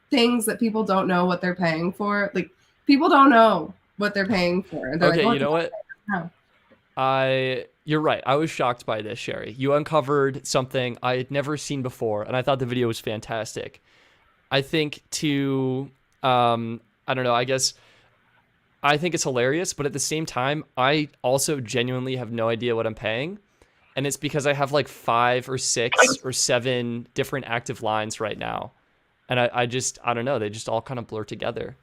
things that people don't know what they're paying for. Like people don't know what they're paying for. Okay, you know what? You're right. I was shocked by this, Sherry. You uncovered something I had never seen before, and I thought the video was fantastic. I think I don't know, I guess I think it's hilarious, but at the same time, I also genuinely have no idea what I'm paying. And it's because I have like 5 or 6 or 7 different active lines right now. And I don't know, they just all kind of blur together.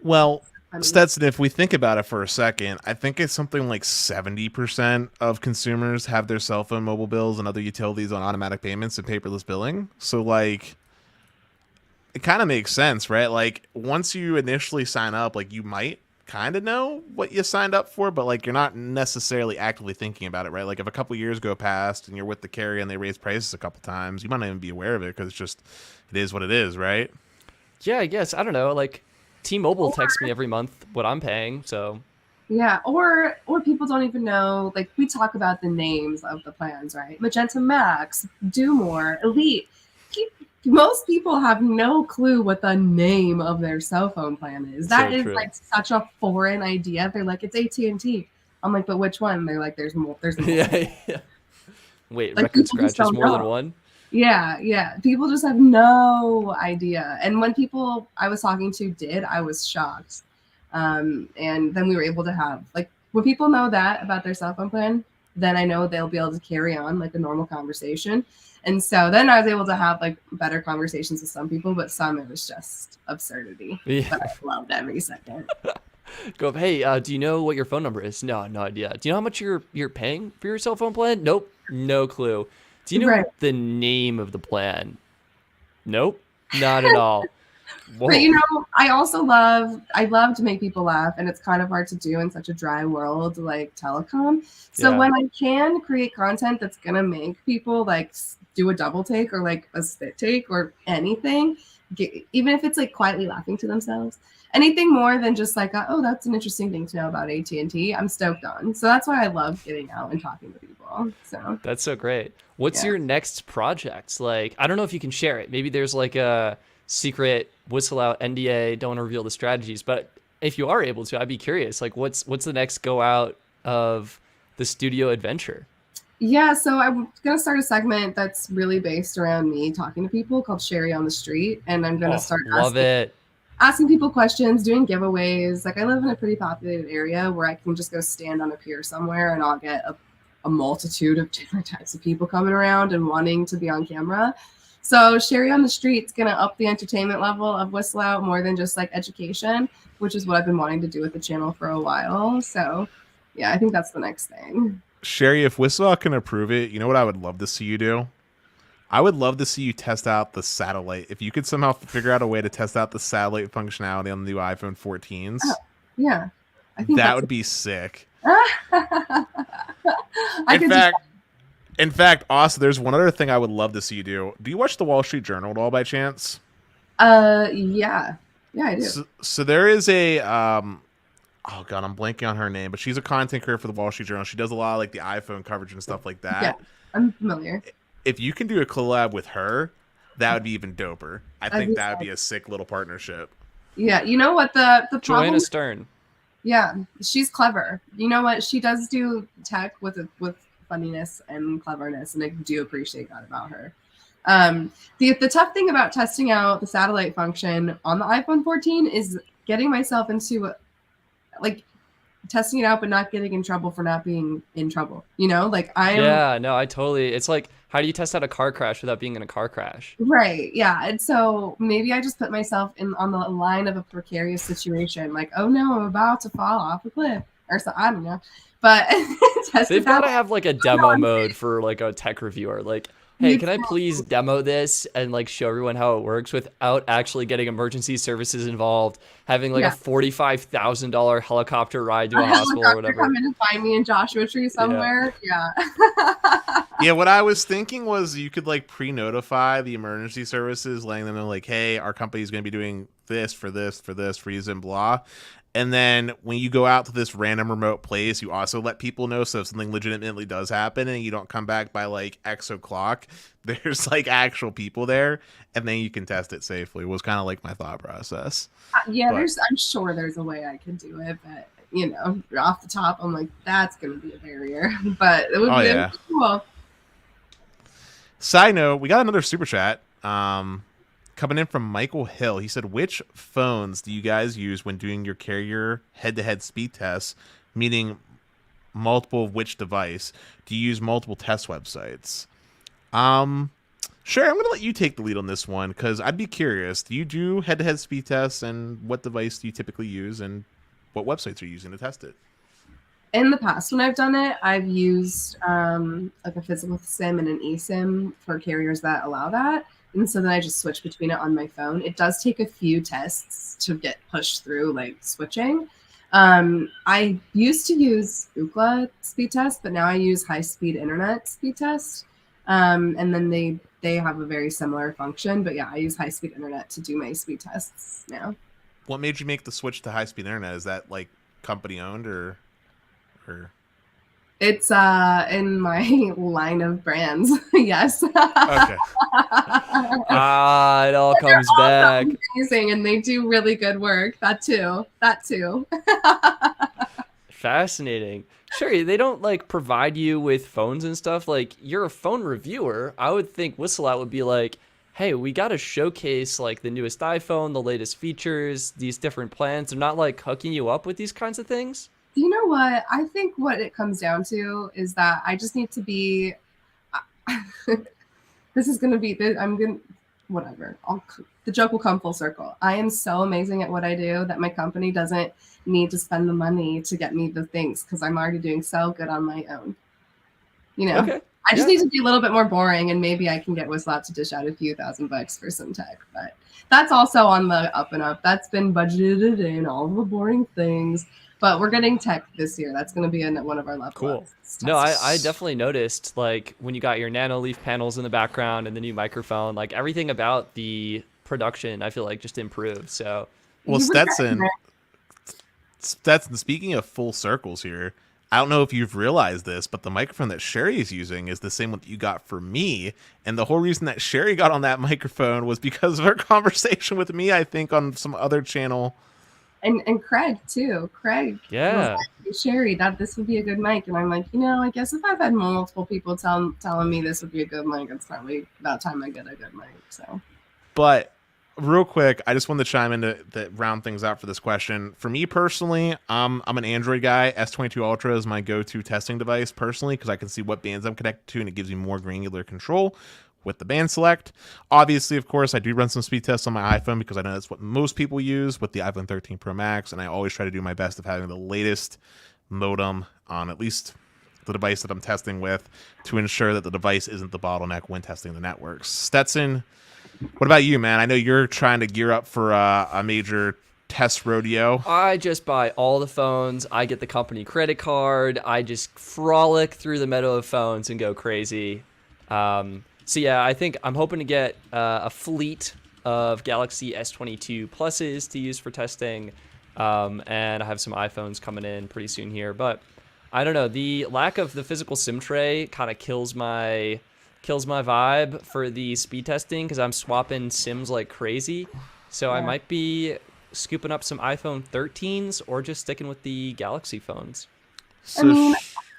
Well, Stetson, if we think about it for a second, I think it's something like 70% of consumers have their cell phone mobile bills and other utilities on automatic payments and paperless billing. So, like, it kind of makes sense, right? Like, once you initially sign up, like, you might kind of know what you signed up for, but, like, you're not necessarily actively thinking about it, right? Like, if a couple years go past and you're with the carrier and they raise prices a couple times, you might not even be aware of it because it is what it is, right? Yeah, I guess. I don't know. Like, T-Mobile texts me every month what I'm paying, so. Yeah, or people don't even know. Like, we talk about the names of the plans, right? Magenta Max, Do More, Elite. Most people have no clue what the name of their cell phone plan is. That is like such a foreign idea. They're like, it's AT&T. I'm like, but which one? They're like, there's more. There's more. Yeah. Wait, like, record scratches more than one? Yeah. People just have no idea. And when people I was talking to did, I was shocked. And then we were able to have, like, when people know that about their cell phone plan, then I know they'll be able to carry on like a normal conversation. And so then I was able to have like better conversations with some people, but some it was just absurdity. Yeah. But I loved every second. Go, hey, do you know what your phone number is? No idea. Do you know how much you're paying for your cell phone plan? Nope, no clue. Do you know the name of the plan? Nope, not at all. Whoa. But you know, I love to make people laugh, and it's kind of hard to do in such a dry world like telecom. So when I can create content that's gonna make people like do a double take or like a spit take or anything, even if it's like quietly laughing to themselves, anything more than just like, oh, that's an interesting thing to know about AT&T, I'm stoked on. So that's why I love getting out and talking to people. So that's so great. What's your next project? Like, I don't know if you can share it. Maybe there's like a secret whistle out NDA, don't want to reveal the strategies, but if you are able to, I'd be curious, like what's the next go out of the studio adventure? Yeah, so I'm gonna start a segment that's really based around me talking to people called Sherry on the Street, and I'm gonna start asking people questions, doing giveaways. Like, I live in a pretty populated area where I can just go stand on a pier somewhere and I'll get a multitude of different types of people coming around and wanting to be on camera. So Sherry on the Street's gonna up the entertainment level of Whistle Out more than just like education, which is what I've been wanting to do with the channel for a while. So yeah, I think that's the next thing. Sherry, if Whistle Out can approve it, you know what I would love to see you do? I would love to see you test out the satellite. If you could somehow figure out a way to test out the satellite functionality on the new iPhone 14s. Oh, yeah. I think that would be sick. In fact, Austin, there's one other thing I would love to see you do. Do you watch the Wall Street Journal at all by chance? Yeah, I do. So there is a oh god, I'm blanking on her name, but she's a content creator for the Wall Street Journal. She does a lot of like the iPhone coverage and stuff like that. Yeah, I'm familiar. If you can do a collab with her, that would be even doper. I think that would be a sick little partnership. Yeah, you know what the problem? Joanna Stern. Yeah, she's clever. You know what? She does do tech with funniness and cleverness, and I do appreciate that about her. The tough thing about testing out the satellite function on the iPhone 14 is getting myself into like testing it out but not getting in trouble for not being in trouble. You know, like it's like, how do you test out a car crash without being in a car crash? Right. Yeah. And so maybe I just put myself on the line of a precarious situation, like, oh no, I'm about to fall off a cliff or so. I don't know. But they've got to have like a demo mode for like a tech reviewer. Like, hey, can I please demo this and like show everyone how it works without actually getting emergency services involved, having like a $45,000 helicopter ride to a hospital or whatever. Come in and find me in Joshua Tree somewhere. Yeah. Yeah, what I was thinking was you could like pre-notify the emergency services, letting them know like, hey, our company is going to be doing this for reason, blah. And then when you go out to this random remote place, you also let people know, so if something legitimately does happen and you don't come back by like X o'clock, there's like actual people there, and then you can test it safely. Was kind of like my thought process. I'm sure there's a way I could do it, but off the top, I'm like, that's gonna be a barrier. But it would be cool. Side note, we got another super chat coming in from Michael Hill. He said, which phones do you guys use when doing your carrier head-to-head speed tests, meaning multiple of which device? Do you use multiple test websites? Sure, I'm going to let you take the lead on this one because I'd be curious. Do you do head-to-head speed tests, and what device do you typically use, and what websites are you using to test it? In the past, when I've done it, I've used like a physical SIM and an eSIM for carriers that allow that. And so then I just switch between it on my phone. It does take a few tests to get pushed through, like switching. I used to use Ookla speed test, but now I use high speed internet speed test. And then they have a very similar function. But yeah, I use high speed internet to do my speed tests now. What made you make the switch to high speed internet? Is that like company owned or? It's in my line of brands. Yes. Okay. It all comes back. Amazing, and they do really good work. That too. Fascinating. Sure, they don't like provide you with phones and stuff. Like, you're a phone reviewer. I would think Whistle Out would be like, hey, we got to showcase like the newest iPhone, the latest features, these different plans. They're not like hooking you up with these kinds of things. You know what? I think what it comes down to is that I just need to be. This is going to be. Whatever. The joke will come full circle. I am so amazing at what I do that my company doesn't need to spend the money to get me the things because I'm already doing so good on my own. Okay. I just need to be a little bit more boring, and maybe I can get Whistle Out to dish out a few $1,000 for some tech. But that's also on the up and up. That's been budgeted in all the boring things. But we're getting tech this year. That's going to be one of our level Cool. ups. No, I definitely noticed, like, when you got your nano leaf panels in the background and the new microphone, like, everything about the production, I feel like, just improved. So, well, Stetson, speaking of full circles here, I don't know if you've realized this, but the microphone that Sherry is using is the same one that you got for me. And the whole reason that Sherry got on that microphone was because of her conversation with me, I think, on some other channel. And Craig too. Craig, yeah, like, Sherry, that this would be a good mic, and I'm like, I guess if I've had multiple people telling me this would be a good mic, it's probably about time I get a good mic. So, but real quick, I just wanted to chime in to round things out for this question. For me personally, I'm an Android guy. S22 Ultra is my go-to testing device personally because I can see what bands I'm connected to, and it gives me more granular control with the band select. Obviously, of course, I do run some speed tests on my iPhone because I know that's what most people use with the iPhone 13 Pro Max, and I always try to do my best of having the latest modem on at least the device that I'm testing with to ensure that the device isn't the bottleneck when testing the networks. Stetson, what about you, man? I know you're trying to gear up for a major test rodeo. I just buy all the phones. I get the company credit card. I just frolic through the meadow of phones and go crazy. So yeah, I think I'm hoping to get a fleet of Galaxy S22 Pluses to use for testing, and I have some iPhones coming in pretty soon here. But I don't know, the lack of the physical SIM tray kind of kills my vibe for the speed testing because I'm swapping SIMs like crazy. So I might be scooping up some iPhone 13s or just sticking with the Galaxy phones. So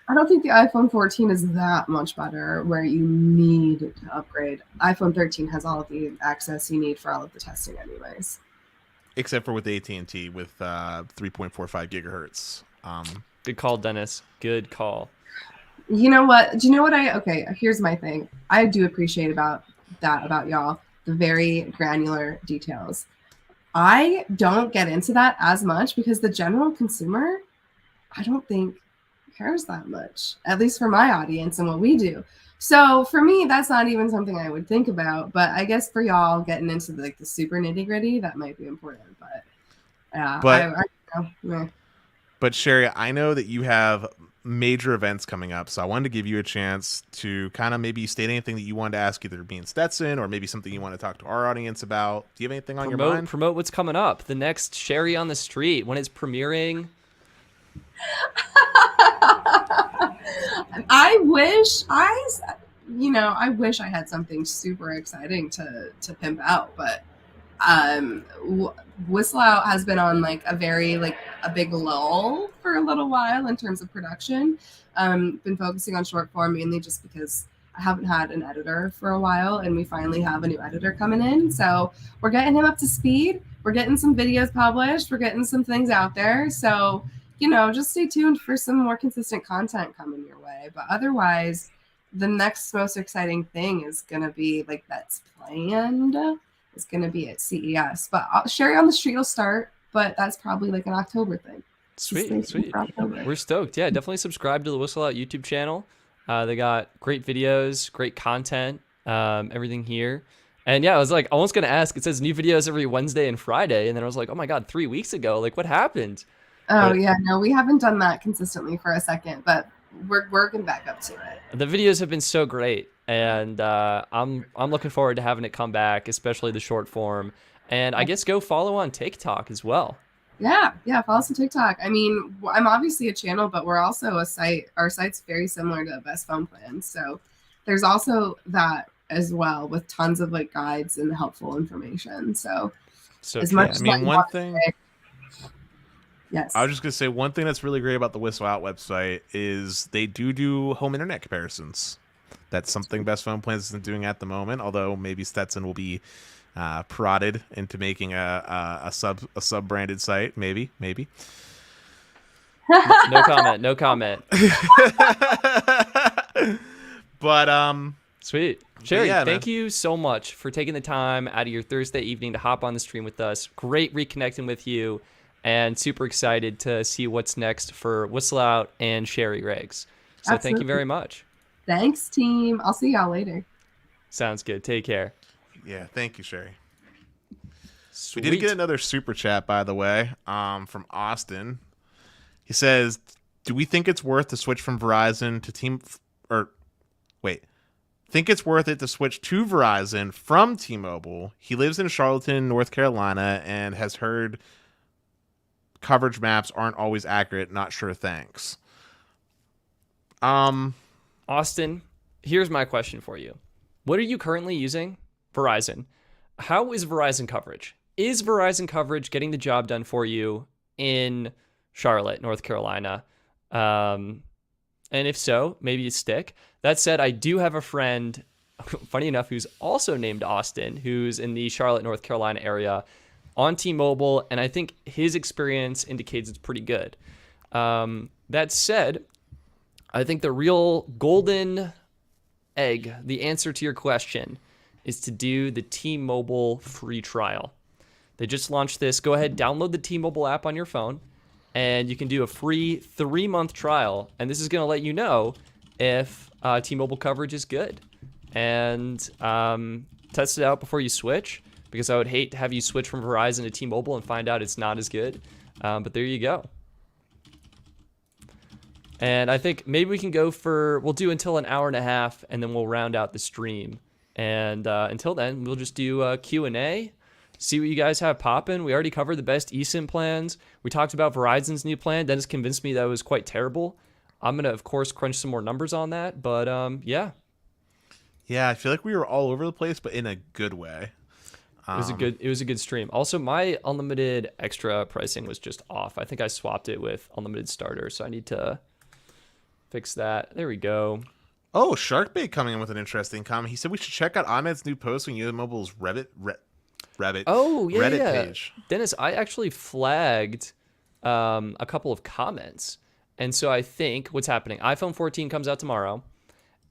I don't think the iPhone 14 is that much better where you need to upgrade. iPhone 13 has all of the access you need for all of the testing anyways. Except for with AT&T with 3.45 gigahertz. Good call, Dennis. Good call. You know what? Do you know what okay, here's my thing. I do appreciate about y'all, the very granular details. I don't get into that as much because the general consumer, I don't think cares that much, at least for my audience and what we do. So for me, that's not even something I would think about. But I guess for y'all getting into the super nitty gritty, that might be important. But yeah, But Sherry, I know that you have major events coming up, so I wanted to give you a chance to kind of maybe state anything that you wanted to ask either me and Stetson or maybe something you want to talk to our audience about. Do you have anything on your mind? Promote what's coming up. The next Sherry on the Street, when it's premiering. I wish I had something super exciting to pimp out, but Whistle Out has been on like a very a big lull for a little while in terms of production. Been focusing on short form mainly just because I haven't had an editor for a while, and we finally have a new editor coming in. So we're getting him up to speed. We're getting some videos published. We're getting some things out there. So, just stay tuned for some more consistent content coming your way. But otherwise, the next most exciting thing is going to be that's planned. It's going to be at CES. But Sherry on the Street will start, but that's probably an October thing. Sweet. We're stoked. Yeah, definitely subscribe to the Whistle Out YouTube channel. They got great videos, great content, everything here. And yeah, I was almost going to ask, it says new videos every Wednesday and Friday. And then I was like, oh my God, 3 weeks ago, what happened? Yeah, no, we haven't done that consistently for a second, but we're working back up to it. The videos have been so great. And I'm looking forward to having it come back, especially the short form. And I guess go follow on TikTok as well. Yeah, follow us on TikTok. I mean, I'm obviously a channel, but we're also a site. Our site's very similar to Best Phone Plans. So there's also that as well with tons of guides and helpful information. So as much as one thing. Yes. I was just going to say one thing that's really great about the Whistle Out website is they do home internet comparisons. That's something Best Phone Plans isn't doing at the moment, although maybe Stetson will be prodded into making a sub-branded site. Maybe. No comment. But sweet. Sherry, yeah, thank you so much for taking the time out of your Thursday evening to hop on the stream with us. Great reconnecting with you, and super excited to see what's next for Whistle Out and Sherry Riggs. So Absolutely. Thank you very much. Thanks, team. I'll see y'all later. Sounds good. Take care. Yeah, thank you, Sherry. Sweet. We did get another super chat, by the way, from Austin. He says, "Do we think it's worth to switch from Verizon to think it's worth it to switch to Verizon from T-Mobile? He lives in Charlottesville, North Carolina, and has heard coverage maps aren't always accurate. Not sure. Thanks." Austin, here's my question for you. What are you currently using? Verizon. How is Verizon coverage? Is Verizon coverage getting the job done for you in Charlotte, North Carolina? And if so, maybe you stick. That said, I do have a friend, funny enough, who's also named Austin, who's in the Charlotte, North Carolina area on T-Mobile, and I think his experience indicates it's pretty good. That said, I think the real golden egg, the answer to your question, is to do the T-Mobile free trial. They just launched this. Go ahead, download the T-Mobile app on your phone, and you can do a free 3-month trial. And this is going to let you know if T-Mobile coverage is good. And test it out before you switch, because I would hate to have you switch from Verizon to T-Mobile and find out it's not as good. But there you go. And I think maybe we can we'll do until an hour and a half, and then we'll round out the stream. And until then, we'll just do Q&A, see what you guys have popping. We already covered the best eSIM plans. We talked about Verizon's new plan. Dennis convinced me that was quite terrible. I'm going to, of course, crunch some more numbers on that. But, yeah. Yeah, I feel like we were all over the place, but in a good way. It was a good stream. Also, my unlimited extra pricing was just off. I think I swapped it with unlimited starter, so I need to fix that. There we go. Oh, Sharkbait coming in with an interesting comment. He said we should check out Ahmed's new post on Mobile's Reddit page. Dennis, I actually flagged a couple of comments. And so I think what's happening, iPhone 14 comes out tomorrow.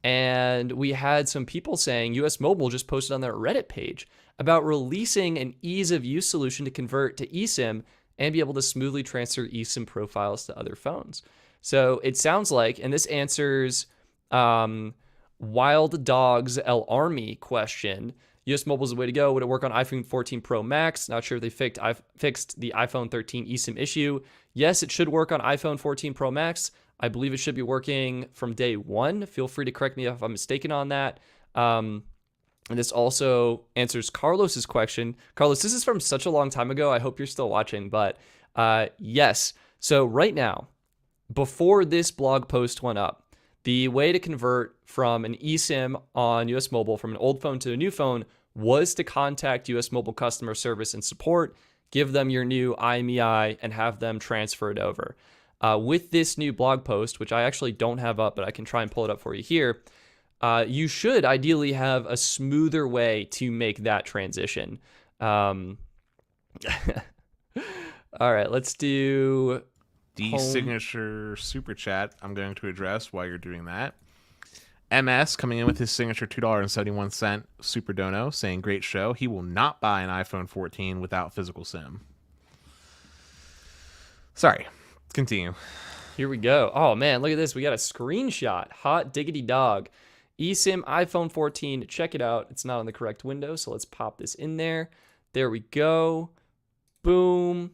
And we had some people saying US Mobile just posted on their Reddit page about releasing an ease of use solution to convert to eSIM and be able to smoothly transfer eSIM profiles to other phones. So it sounds like, and this answers Wild Dogs L Army question. US Mobile is the way to go. Would it work on iPhone 14 Pro Max? Not sure if they fixed the iPhone 13 eSIM issue. Yes, it should work on iPhone 14 Pro Max. I believe it should be working from day one. Feel free to correct me if I'm mistaken on that. And this also answers Carlos's question. Carlos, this is from such a long time ago. I hope you're still watching, but yes. So right now, before this blog post went up, the way to convert from an eSIM on US Mobile from an old phone to a new phone was to contact US Mobile customer service and support, give them your new IMEI, and have them transfer it over. With this new blog post, which I actually don't have up, but I can try and pull it up for you here, you should ideally have a smoother way to make that transition. All right, let's do the home. signature super chat I'm going to address while you're doing that. MS coming in with his signature $2.71 super dono saying, great show. He will not buy an iPhone 14 without physical SIM. Sorry. Continue. Here we go. Oh, man, look at this. We got a screenshot. Hot diggity dog. eSIM iPhone 14. Check it out. It's not on the correct window, so let's pop this in there. There we go. Boom.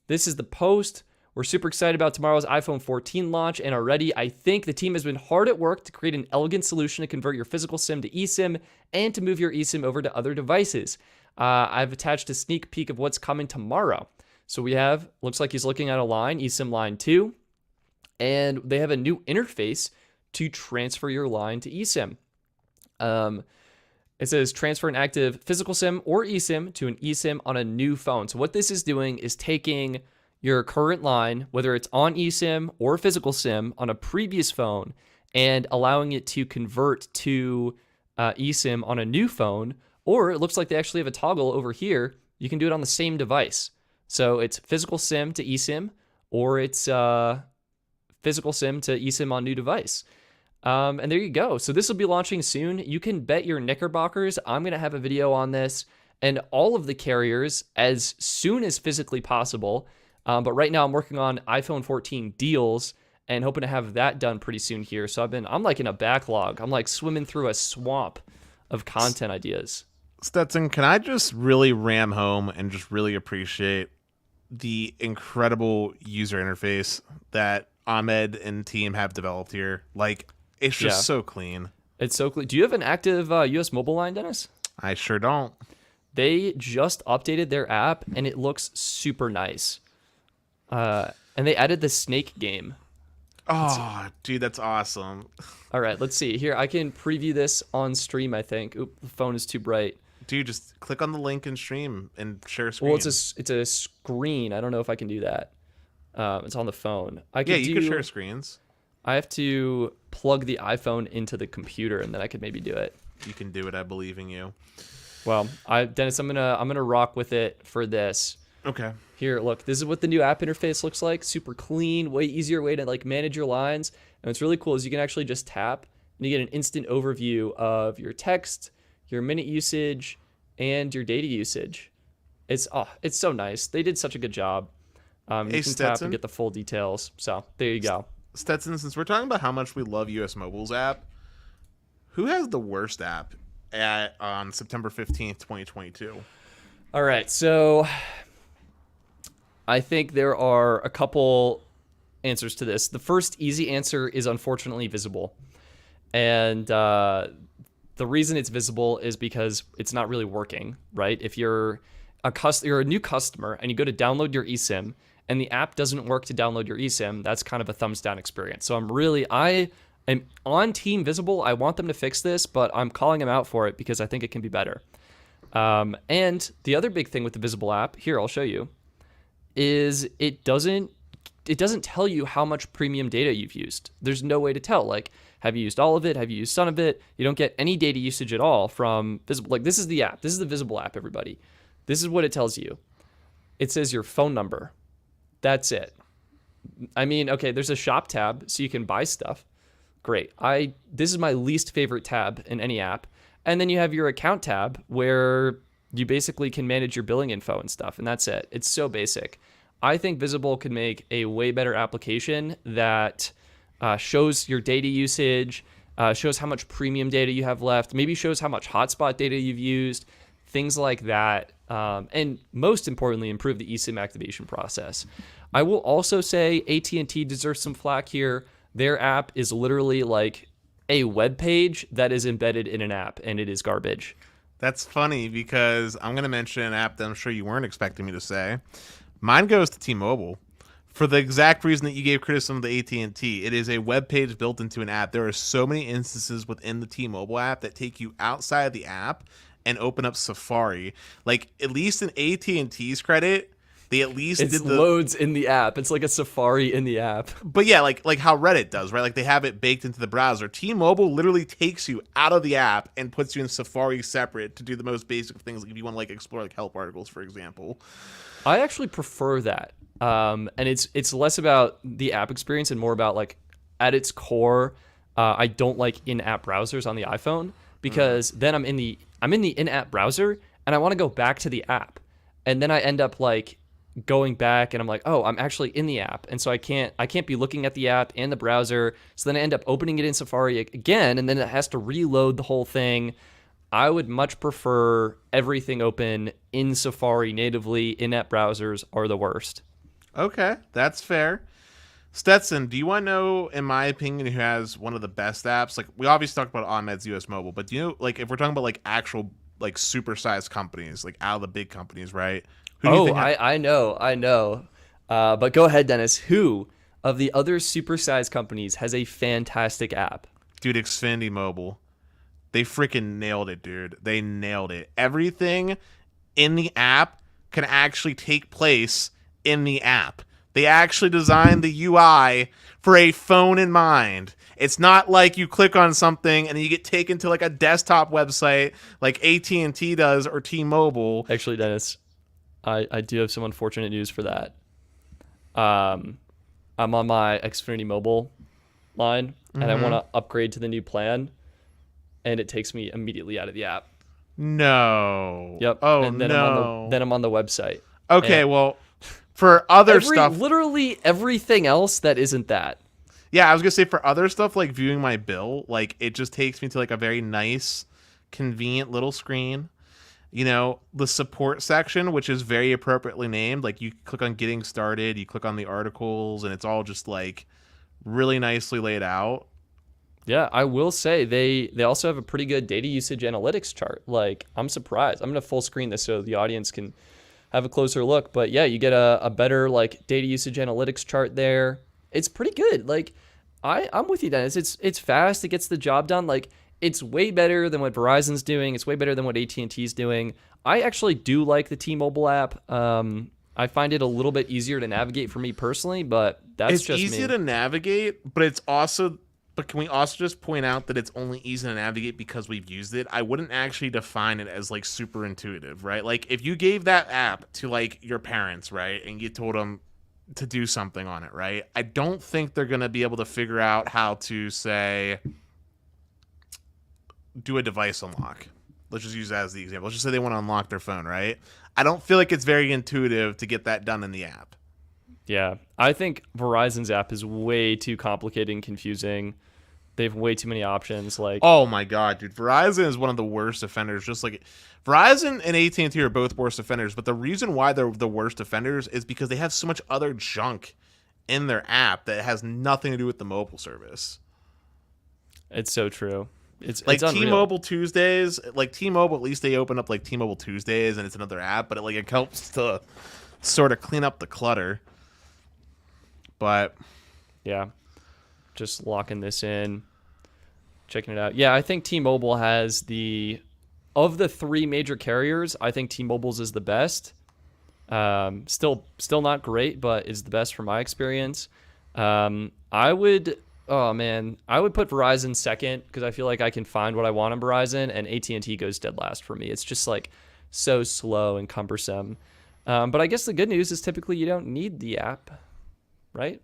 This is the post. We're super excited about tomorrow's iPhone 14 launch, and already I think the team has been hard at work to create an elegant solution to convert your physical SIM to eSIM and to move your eSIM over to other devices. I've attached a sneak peek of what's coming tomorrow. So we have, looks like he's looking at a line, eSIM line 2, and they have a new interface to transfer your line to eSIM. It says transfer an active physical SIM or eSIM to an eSIM on a new phone. So what this is doing is taking your current line, whether it's on eSIM or physical SIM on a previous phone, and allowing it to convert to eSIM on a new phone, or it looks like they actually have a toggle over here. You can do it on the same device. So it's physical SIM to eSIM, or it's physical SIM to eSIM on new device. And there you go. So this will be launching soon. You can bet your knickerbockers I'm going to have a video on this and all of the carriers as soon as physically possible. But right now I'm working on iPhone 14 deals and hoping to have that done pretty soon here. So I'm like in a backlog. I'm like swimming through a swamp of content ideas. Stetson, can I just really ram home and just really appreciate the incredible user interface that Ahmed and team have developed here? Like, it's just so clean. It's so clean. Do you have an active US mobile line, Dennis? I sure don't. They just updated their app, and it looks super nice. And they added the snake game. Oh, dude, that's awesome. All right, let's see. Here, I can preview this on stream, I think. Oop, the phone is too bright. Dude, just click on the link and stream and share a screen. Well, it's a screen. I don't know if I can do that. It's on the phone. You can share screens. I have to plug the iPhone into the computer, and then I could maybe do it. You can do it. I believe in you. Well, Dennis, I'm gonna rock with it for this. Okay. Here, look. This is what the new app interface looks like. Super clean, way easier way to like manage your lines. And what's really cool is you can actually just tap, and you get an instant overview of your text, your minute usage, and your data usage. It's so nice. They did such a good job. You can tap and get the full details. So there you go. Stetson, since we're talking about how much we love US Mobile's app, who has the worst app on September 15th, 2022? All right, so I think there are a couple answers to this. The first easy answer is unfortunately Visible. And the reason it's Visible is because it's not really working, right? If you're a new customer and you go to download your eSIM and the app doesn't work to download your eSIM, that's kind of a thumbs down experience. So I am on Team Visible. I want them to fix this, but I'm calling them out for it because I think it can be better. And the other big thing with the Visible app, here, I'll show you, is it doesn't tell you how much premium data you've used. There's no way to tell. Like, have you used all of it? Have you used some of it? You don't get any data usage at all from Visible. Like, this is the app. This is the Visible app, everybody. This is what it tells you. It says your phone number. That's it. I mean, okay, there's a shop tab so you can buy stuff. Great. This is my least favorite tab in any app. And then you have your account tab where you basically can manage your billing info and stuff, and that's it. It's so basic. I think Visible could make a way better application that shows your data usage, shows how much premium data you have left, maybe shows how much hotspot data you've used, things like that. And most importantly, improve the eSIM activation process. I will also say AT&T deserves some flack here. Their app is literally like a web page that is embedded in an app, and it is garbage. That's funny because I'm going to mention an app that I'm sure you weren't expecting me to say. Mine goes to T-Mobile. For the exact reason that you gave criticism of the AT&T, it is a web page built into an app. There are so many instances within the T-Mobile app that take you outside of the app and open up Safari. Like, at least in AT&T's credit, they at least It did the loads in the app. It's like a Safari in the app. But yeah, like how Reddit does, right? Like they have it baked into the browser. T-Mobile literally takes you out of the app and puts you in Safari separate to do the most basic things. Like if you want to like explore like help articles, for example. I actually prefer that. And it's less about the app experience and more about like at its core, I don't like in-app browsers on the iPhone because then I'm in the in-app browser and I want to go back to the app. And then I end up like going back and I'm like, oh, I'm actually in the app. And so I can't be looking at the app and the browser. So then I end up opening it in Safari again, and then it has to reload the whole thing. I would much prefer everything open in Safari natively. In-app browsers are the worst. Okay, that's fair. Stetson, do you want to know, in my opinion, who has one of the best apps? Like, we obviously talked about OnMed's US Mobile, but do you know, like, if we're talking about, like, actual, like, super-sized companies, like, out of the big companies, right? Who do you think I know. But go ahead, Dennis. Who of the other supersized companies has a fantastic app? Dude, Xfinity Mobile. They freaking nailed it, dude. They nailed it. Everything in the app can actually take place in the app. They actually designed the UI for a phone in mind. It's not like you click on something and you get taken to like a desktop website like AT&T does or T-Mobile. Actually, Dennis, I do have some unfortunate news for that. I'm on my Xfinity Mobile line, and I want to upgrade to the new plan, and it takes me immediately out of the app. No. Yep. Oh, and then no. I'm on the website. Okay, And well, for other stuff. Literally everything else that isn't that. Yeah, I was going to say for other stuff like viewing my bill, like it just takes me to like a very nice, convenient little screen. You know, the support section, which is very appropriately named. Like you click on getting started, you click on the articles, and it's all just like really nicely laid out. Yeah, I will say they also have a pretty good data usage analytics chart. Like, I'm surprised. I'm going to full screen this so the audience can have a closer look. But yeah, you get a better like data usage analytics chart there. It's pretty good. Like, I'm with you, Dennis. It's fast. It gets the job done. Like, it's way better than what Verizon's doing. It's way better than what AT&T's doing. I actually do like the T-Mobile app. I find it a little bit easier to navigate for me personally, but that's just me. It's easy to navigate, but it's also... But can we also just point out that it's only easy to navigate because we've used it? I wouldn't actually define it as like super intuitive, right? Like if you gave that app to like your parents, right, and you told them to do something on it, right? I don't think they're going to be able to figure out how to say do a device unlock. Let's just use that as the example. Let's just say they want to unlock their phone, right? I don't feel like it's very intuitive to get that done in the app. Yeah, I think Verizon's app is way too complicated and confusing. They have way too many options. Like, oh my god, dude, Verizon is one of the worst offenders. Just like Verizon and AT&T are both worst offenders, but the reason why they're the worst offenders is because they have so much other junk in their app that has nothing to do with the mobile service. It's so true. It's like unreal. T-Mobile Tuesdays, like T-Mobile, at least they open up like T-Mobile Tuesdays, and it's another app, but it helps to sort of clean up the clutter. But yeah, just locking this in, checking it out. Yeah, I think T-Mobile has of the three major carriers, I think T-Mobile's is the best. Still not great, but is the best from my experience. I would put Verizon second because I feel like I can find what I want on Verizon, and AT&T goes dead last for me. It's just like so slow and cumbersome. But I guess the good news is typically you don't need the app, right?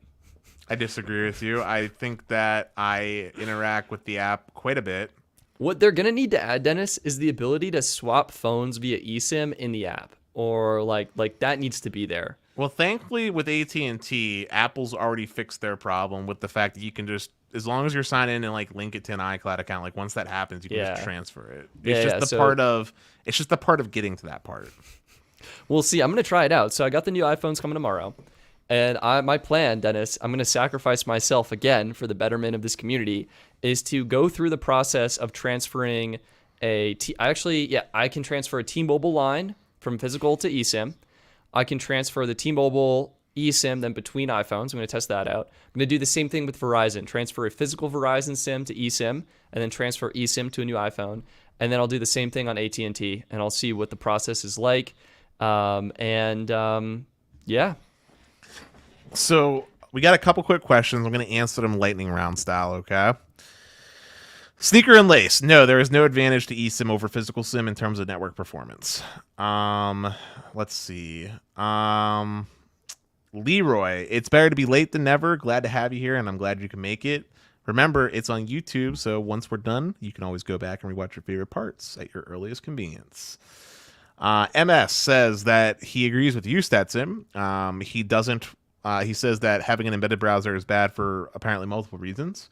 I disagree with you. I think that I interact with the app quite a bit. What they're going to need to add, Dennis, is the ability to swap phones via eSIM in the app, or like that needs to be there. Well, thankfully with AT&T, Apple's already fixed their problem with the fact that you can just, as long as you're signed in and like link it to an iCloud account, like once that happens, you can just transfer it. It's just the part of getting to that part. We'll see. I'm going to try it out. So I got the new iPhones coming tomorrow. And my plan, Dennis, I'm going to sacrifice myself again for the betterment of this community, is to go through the process of transferring I can transfer a T-Mobile line from physical to eSIM. I can transfer the T-Mobile eSIM then between iPhones. I'm going to test that out. I'm going to do the same thing with Verizon. Transfer a physical Verizon SIM to eSIM, and then transfer eSIM to a new iPhone. and then I'll do the same thing on AT&T, and I'll see what the process is like. Yeah. So we got a couple quick questions. I'm going to answer them lightning round style, okay? Sneaker and lace. No, there is no advantage to eSIM over physical SIM in terms of network performance. Let's see. Leroy, it's better to be late than never. Glad to have you here, and I'm glad you can make it. Remember, it's on YouTube, so once we're done, you can always go back and rewatch your favorite parts at your earliest convenience. MS says that he agrees with you, Stetson. He doesn't. He says that having an embedded browser is bad for apparently multiple reasons.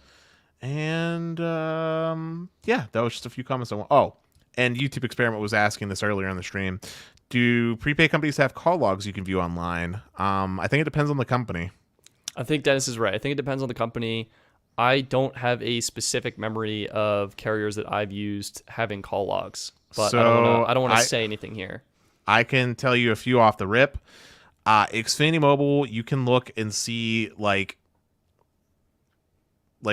And yeah, that was just a few comments. And YouTube Experiment was asking this earlier on the stream. Do prepaid companies have call logs you can view online? I think it depends on the company. I think Dennis is right. I think it depends on the company. I don't have a specific memory of carriers that I've used having call logs, but I don't want to say anything here. I can tell you a few off the rip. Xfinity Mobile, you can look and see like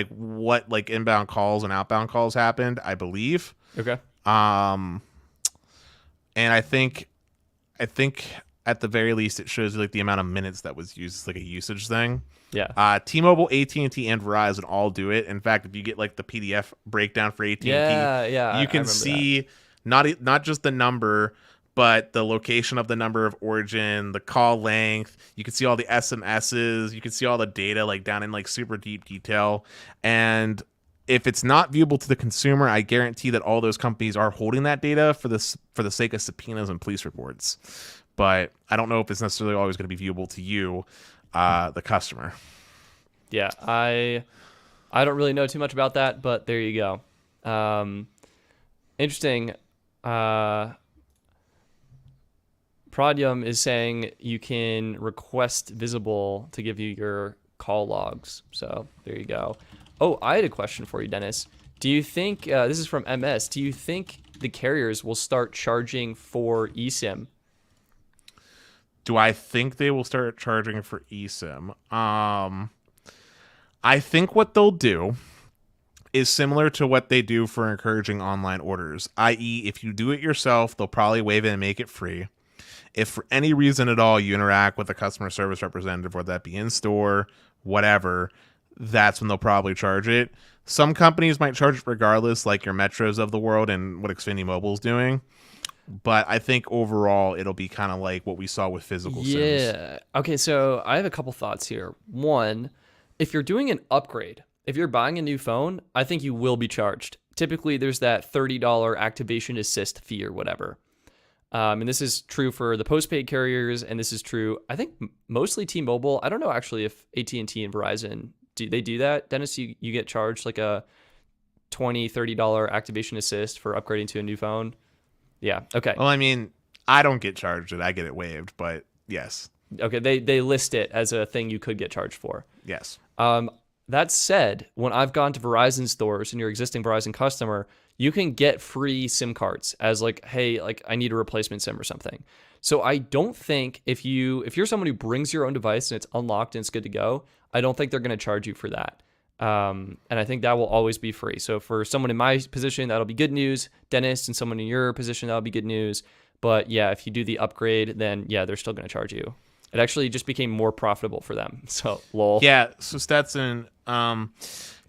what like inbound calls and outbound calls happened, I believe. Okay. And I think at the very least it shows you like the amount of minutes that was used. It's like a usage thing. Yeah. T-Mobile, AT&T, and Verizon all do it. In fact, if you get like the PDF breakdown for AT&T, you can see not just the number, but the location of the number of origin, the call length. You can see all the SMSs. You can see all the data like down in like super deep detail. And if it's not viewable to the consumer, I guarantee that all those companies are holding that data for the sake of subpoenas and police reports. But I don't know if it's necessarily always going to be viewable to you, the customer. Yeah, I don't really know too much about that, but there you go. Interesting. Pradyum is saying you can request Visible to give you your call logs. So there you go. Oh, I had a question for you, Dennis. Do you think, this is from MS, do you think the carriers will start charging for eSIM? Do I think they will start charging for eSIM? I think what they'll do is similar to what they do for encouraging online orders, i.e. if you do it yourself, they'll probably waive it and make it free. If for any reason at all you interact with a customer service representative, whether that be in store, whatever, that's when they'll probably charge it. Some companies might charge it regardless, like your Metros of the world and what Xfinity Mobile is doing. But I think overall it'll be kind of like what we saw with physical SIMs. Yeah. Okay, so I have a couple thoughts here. One, if you're doing an upgrade, if you're buying a new phone, I think you will be charged. Typically, there's that $30 activation assist fee or whatever. And this is true for the postpaid carriers, and this is true, I think, mostly T-Mobile. I don't know actually if AT&T and Verizon, do they do that? Dennis, you get charged like a $20, $30 activation assist for upgrading to a new phone? Yeah, okay. Well, I mean, I don't get charged it. I get it waived, but yes. Okay, they list it as a thing you could get charged for. Yes. That said, when I've gone to Verizon stores and you're an existing Verizon customer, you can get free SIM cards as like, hey, like I need a replacement SIM or something. So I don't think if you're someone who brings your own device and it's unlocked and it's good to go, I don't think they're going to charge you for that. And I think that will always be free. So for someone in my position, that'll be good news. Dennis, and someone in your position, that'll be good news. But yeah, if you do the upgrade, then yeah, they're still going to charge you. It actually just became more profitable for them. So lol. Yeah. So Stetson, do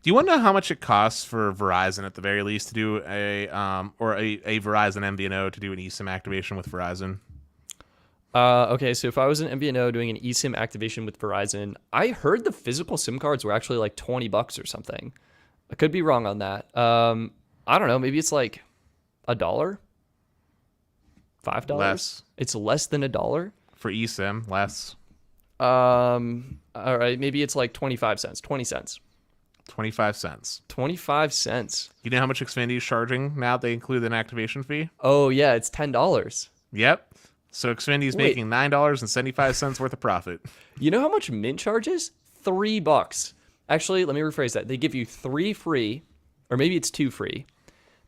you want to know how much it costs for Verizon at the very least to do a Verizon MVNO to do an eSIM activation with Verizon? Okay, so if I was an MVNO doing an eSIM activation with Verizon, I heard the physical SIM cards were actually like $20 or something. I could be wrong on that. I don't know. Maybe it's like $1, $5. Less. It's less than $1 For eSIM, less. All right, maybe it's like 25 cents, 20 cents. 25 cents. 25 cents. You know how much Xfinity is charging now they include an activation fee? Oh, yeah, it's $10. Yep. So Xfinity is making $9.75 worth of profit. You know how much Mint charges? $3. Actually, let me rephrase that. They give you 3 free, or maybe it's 2 free.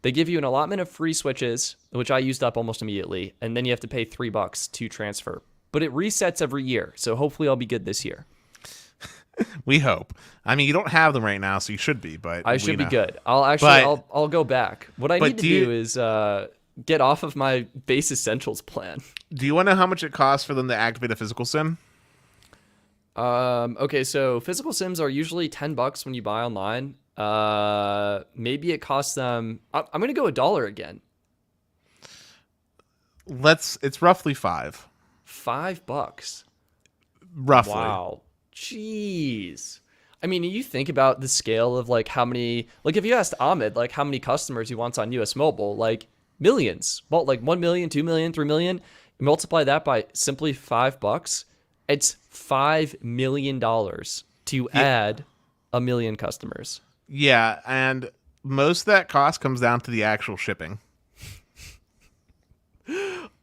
They give you an allotment of free switches, which I used up almost immediately, and then you have to pay $3 to transfer. But it resets every year, so hopefully I'll be good this year. We hope. I mean, you don't have them right now, so you should be. But I should be know. good. I'll go back. What I need to do is get off of my base essentials plan. Do you want to know how much it costs for them to activate a physical SIM? Okay, so physical SIMs are usually $10 when you buy online. Maybe it costs them. I'm gonna go $1 again. It's roughly $5. $5. Roughly. Wow. Jeez. I mean, you think about the scale of like how many, like if you asked Ahmed like how many customers he wants on US Mobile, like millions, well, like 1 million, 2 million, 3 million, you multiply that by simply $5. It's $5 million to add a million customers. Yeah, and most of that cost comes down to the actual shipping.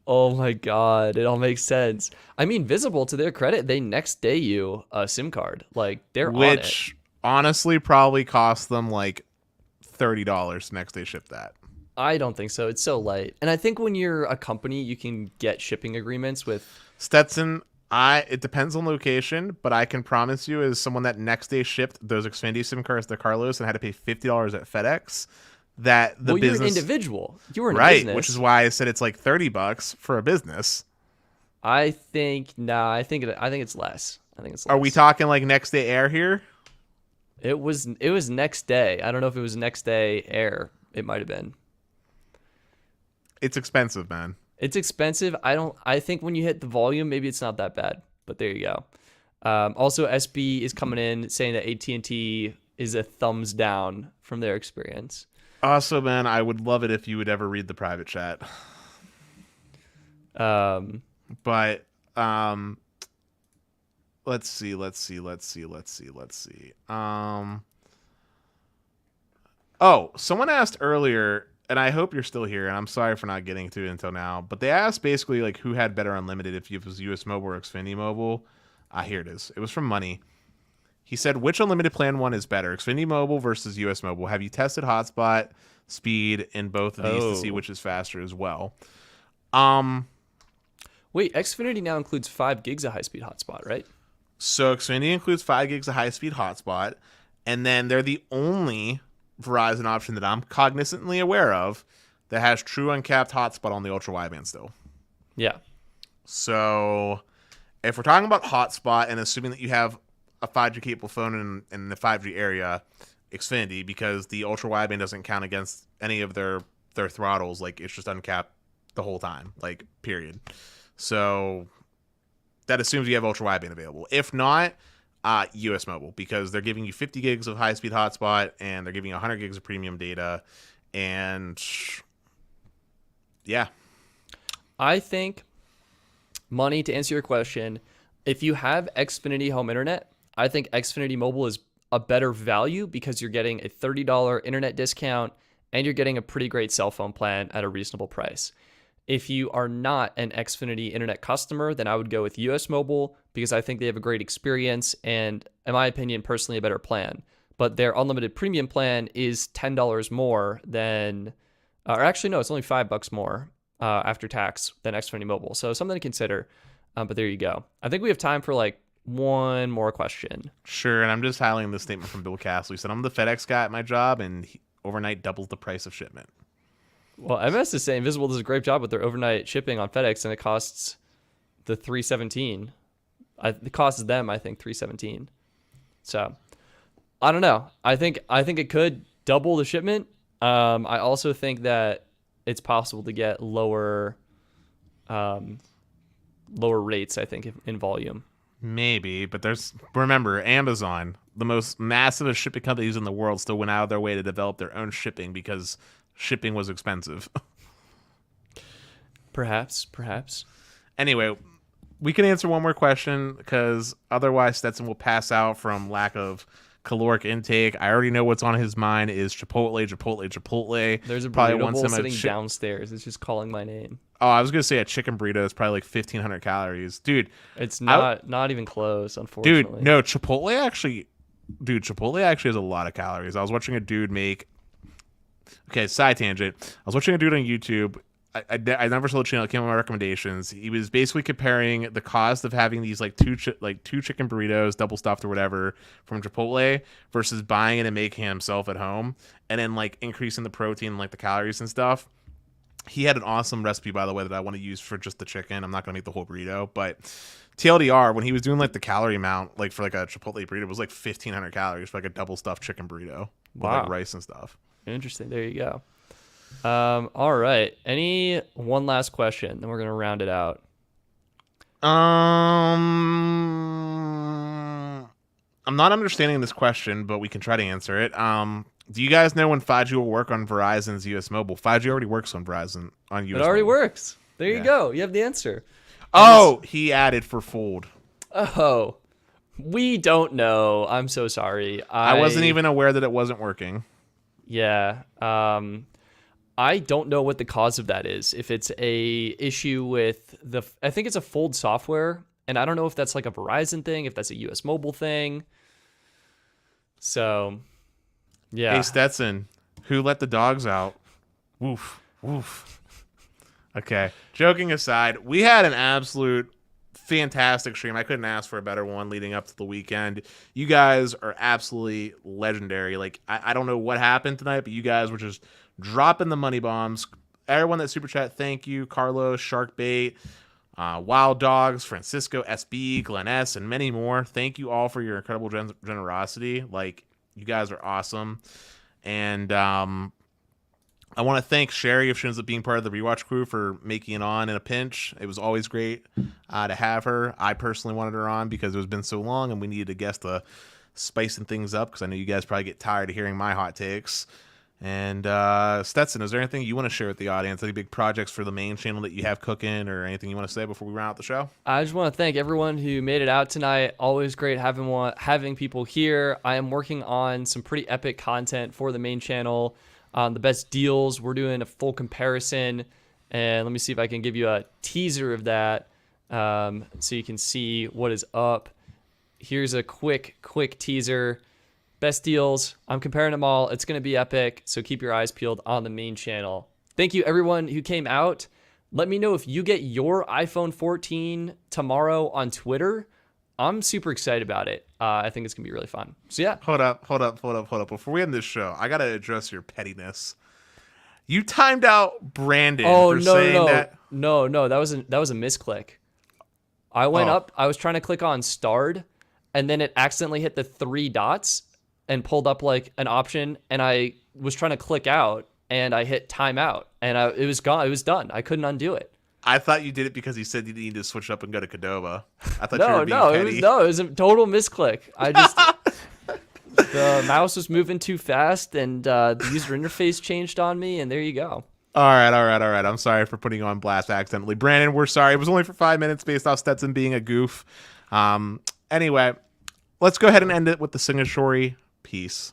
Oh my God, it all makes sense. I mean, Visible, to their credit, they next day you a SIM card. Like they're on it. Which honestly probably cost them like $30 next day ship that. I don't think so. It's so light. And I think when you're a company, you can get shipping agreements with Stetson. It depends on location, but I can promise you, as someone that next day shipped those Xfinity SIM cards to Carlos and had to pay $50 at FedEx, that the business, you're an individual. You were in a right, business. which is why I said it's like $30 for a business. I think it's less. I think it's less. Are we talking like next day air here? It was next day. I don't know if it was next day air. It might have been. It's expensive, man. It's expensive. I think when you hit the volume, maybe it's not that bad. But there you go. Also, SB is coming in saying that AT&T is a thumbs down from their experience. Also, man, I would love it if you would ever read the private chat. But let's see. Oh, someone asked earlier, and I hope you're still here, and I'm sorry for not getting to it until now, but they asked basically like who had better unlimited, if it was US Mobile or Xfinity Mobile. Here it is. It was from Money. He said, which unlimited plan one is better, Xfinity Mobile versus US Mobile? Have you tested hotspot speed in both of these to see which is faster as well? Wait, Xfinity now includes 5 gigs of high-speed hotspot, right? So Xfinity includes 5 gigs of high-speed hotspot, and then they're the only Verizon option that I'm cognizantly aware of that has true uncapped hotspot on the ultra wideband still. Yeah. So if we're talking about hotspot and assuming that you have a 5G capable phone in the 5G area, Xfinity, because the ultra wideband doesn't count against any of their throttles, like it's just uncapped the whole time, like period. So that assumes you have ultra wideband available. If not, US Mobile, because they're giving you 50 gigs of high-speed hotspot and they're giving you 100 gigs of premium data. And yeah. I think, Money, to answer your question, if you have Xfinity home internet, I think Xfinity Mobile is a better value because you're getting a $30 internet discount and you're getting a pretty great cell phone plan at a reasonable price. If you are not an Xfinity internet customer, then I would go with US Mobile because I think they have a great experience and, in my opinion, personally a better plan. But their unlimited premium plan is $10 more than, or actually no, it's only $5 more after tax than Xfinity Mobile. So something to consider. But there you go. I think we have time for like one more question. Sure, and I'm just highlighting this statement from Bill Castle. He said, I'm the FedEx guy at my job, and overnight doubles the price of shipment. Well, MS is saying Visible does a great job with their overnight shipping on FedEx, and it costs the $317. It costs them, I think, $317. So I don't know. I think it could double the shipment. I also think that it's possible to get lower rates, I think, in volume. Maybe, but remember, Amazon, the most massive of shipping companies in the world, still went out of their way to develop their own shipping because shipping was expensive. Perhaps. Anyway, we can answer one more question because otherwise Stetson will pass out from lack of caloric intake. I already know what's on his mind is Chipotle. There's a probably burrito wants bowl him sitting downstairs. It's just calling my name. Oh, I was gonna say a chicken burrito is probably like 1,500 calories, dude. It's not even close, unfortunately. Dude, no, Chipotle actually has a lot of calories. I was watching a dude make. Okay, side tangent. I was watching a dude on YouTube. I never saw the channel. It came on my recommendations. He was basically comparing the cost of having these like two chicken burritos, double stuffed or whatever from Chipotle versus buying it and making it himself at home, and then like increasing the protein, like the calories and stuff. He had an awesome recipe, by the way, that I want to use for just the chicken. I'm not gonna make the whole burrito, but TLDR, when he was doing like the calorie amount, like for like a Chipotle burrito, it was like 1,500 calories for like a double stuffed chicken burrito with like rice and stuff. Interesting. There you go. All right. Any one last question, then we're gonna round it out. I'm not understanding this question, but we can try to answer it. Do you guys know when 5G will work on Verizon's US Mobile? 5G already works on Verizon on US. It already Mobile. works. There you go. You have the answer. Oh, he added for Fold. Oh, we don't know. I'm so sorry. I wasn't even aware that it wasn't working. Yeah. I don't know what the cause of that is. If it's a issue with I think it's a Fold software, and I don't know if that's like a Verizon thing, if that's a US Mobile thing. So, yeah. Hey, Stetson, who let the dogs out? Woof, woof. Okay. Joking aside, we had an absolute fantastic stream. I couldn't ask for a better one leading up to the weekend. You guys are absolutely legendary. Like, I don't know what happened tonight, but you guys were just dropping the money bombs. Everyone that super chat, thank you. Carlos, Sharkbait, Wild Dogs, Francisco, SB, Glenn S, and many more. Thank you all for your incredible generosity. Like, you guys are awesome. And I want to thank Sherry, if she ends up being part of the rewatch crew, for making it on in a pinch. It was always great to have her. I personally wanted her on because it has been so long and we needed a guest to spicing things up, because I know you guys probably get tired of hearing my hot takes. And Stetson, is there anything you want to share with the audience? Any big projects for the main channel that you have cooking, or anything you want to say before we round out the show? I just want to thank everyone who made it out tonight. Always great having people here. I am working on some pretty epic content for the main channel. The best deals. We're doing a full comparison, and let me see if I can give you a teaser of that, so you can see what is up. Here's a quick teaser. Best deals. I'm comparing them all. It's going to be epic, so keep your eyes peeled on the main channel. Thank you, everyone who came out. Let me know if you get your iPhone 14 tomorrow on Twitter. I'm super excited about it. I think it's going to be really fun. So, yeah. Hold up. Before we end this show, I got to address your pettiness. You timed out Brandon for saying that. No. That was a misclick. I went up. I was trying to click on starred, and then it accidentally hit the 3 dots and pulled up like an option, and I was trying to click out, and I hit timeout, and it was gone. It was done. I couldn't undo it. I thought you did it because he said you needed to switch up and go to Qdoba. I thought you were being petty. It was a total misclick. I just the mouse was moving too fast, and the user interface changed on me, and there you go. All right. I'm sorry for putting you on blast accidentally. Brandon, we're sorry. It was only for 5 minutes based off Stetson being a goof. Anyway, let's go ahead and end it with the Singashori. Peace.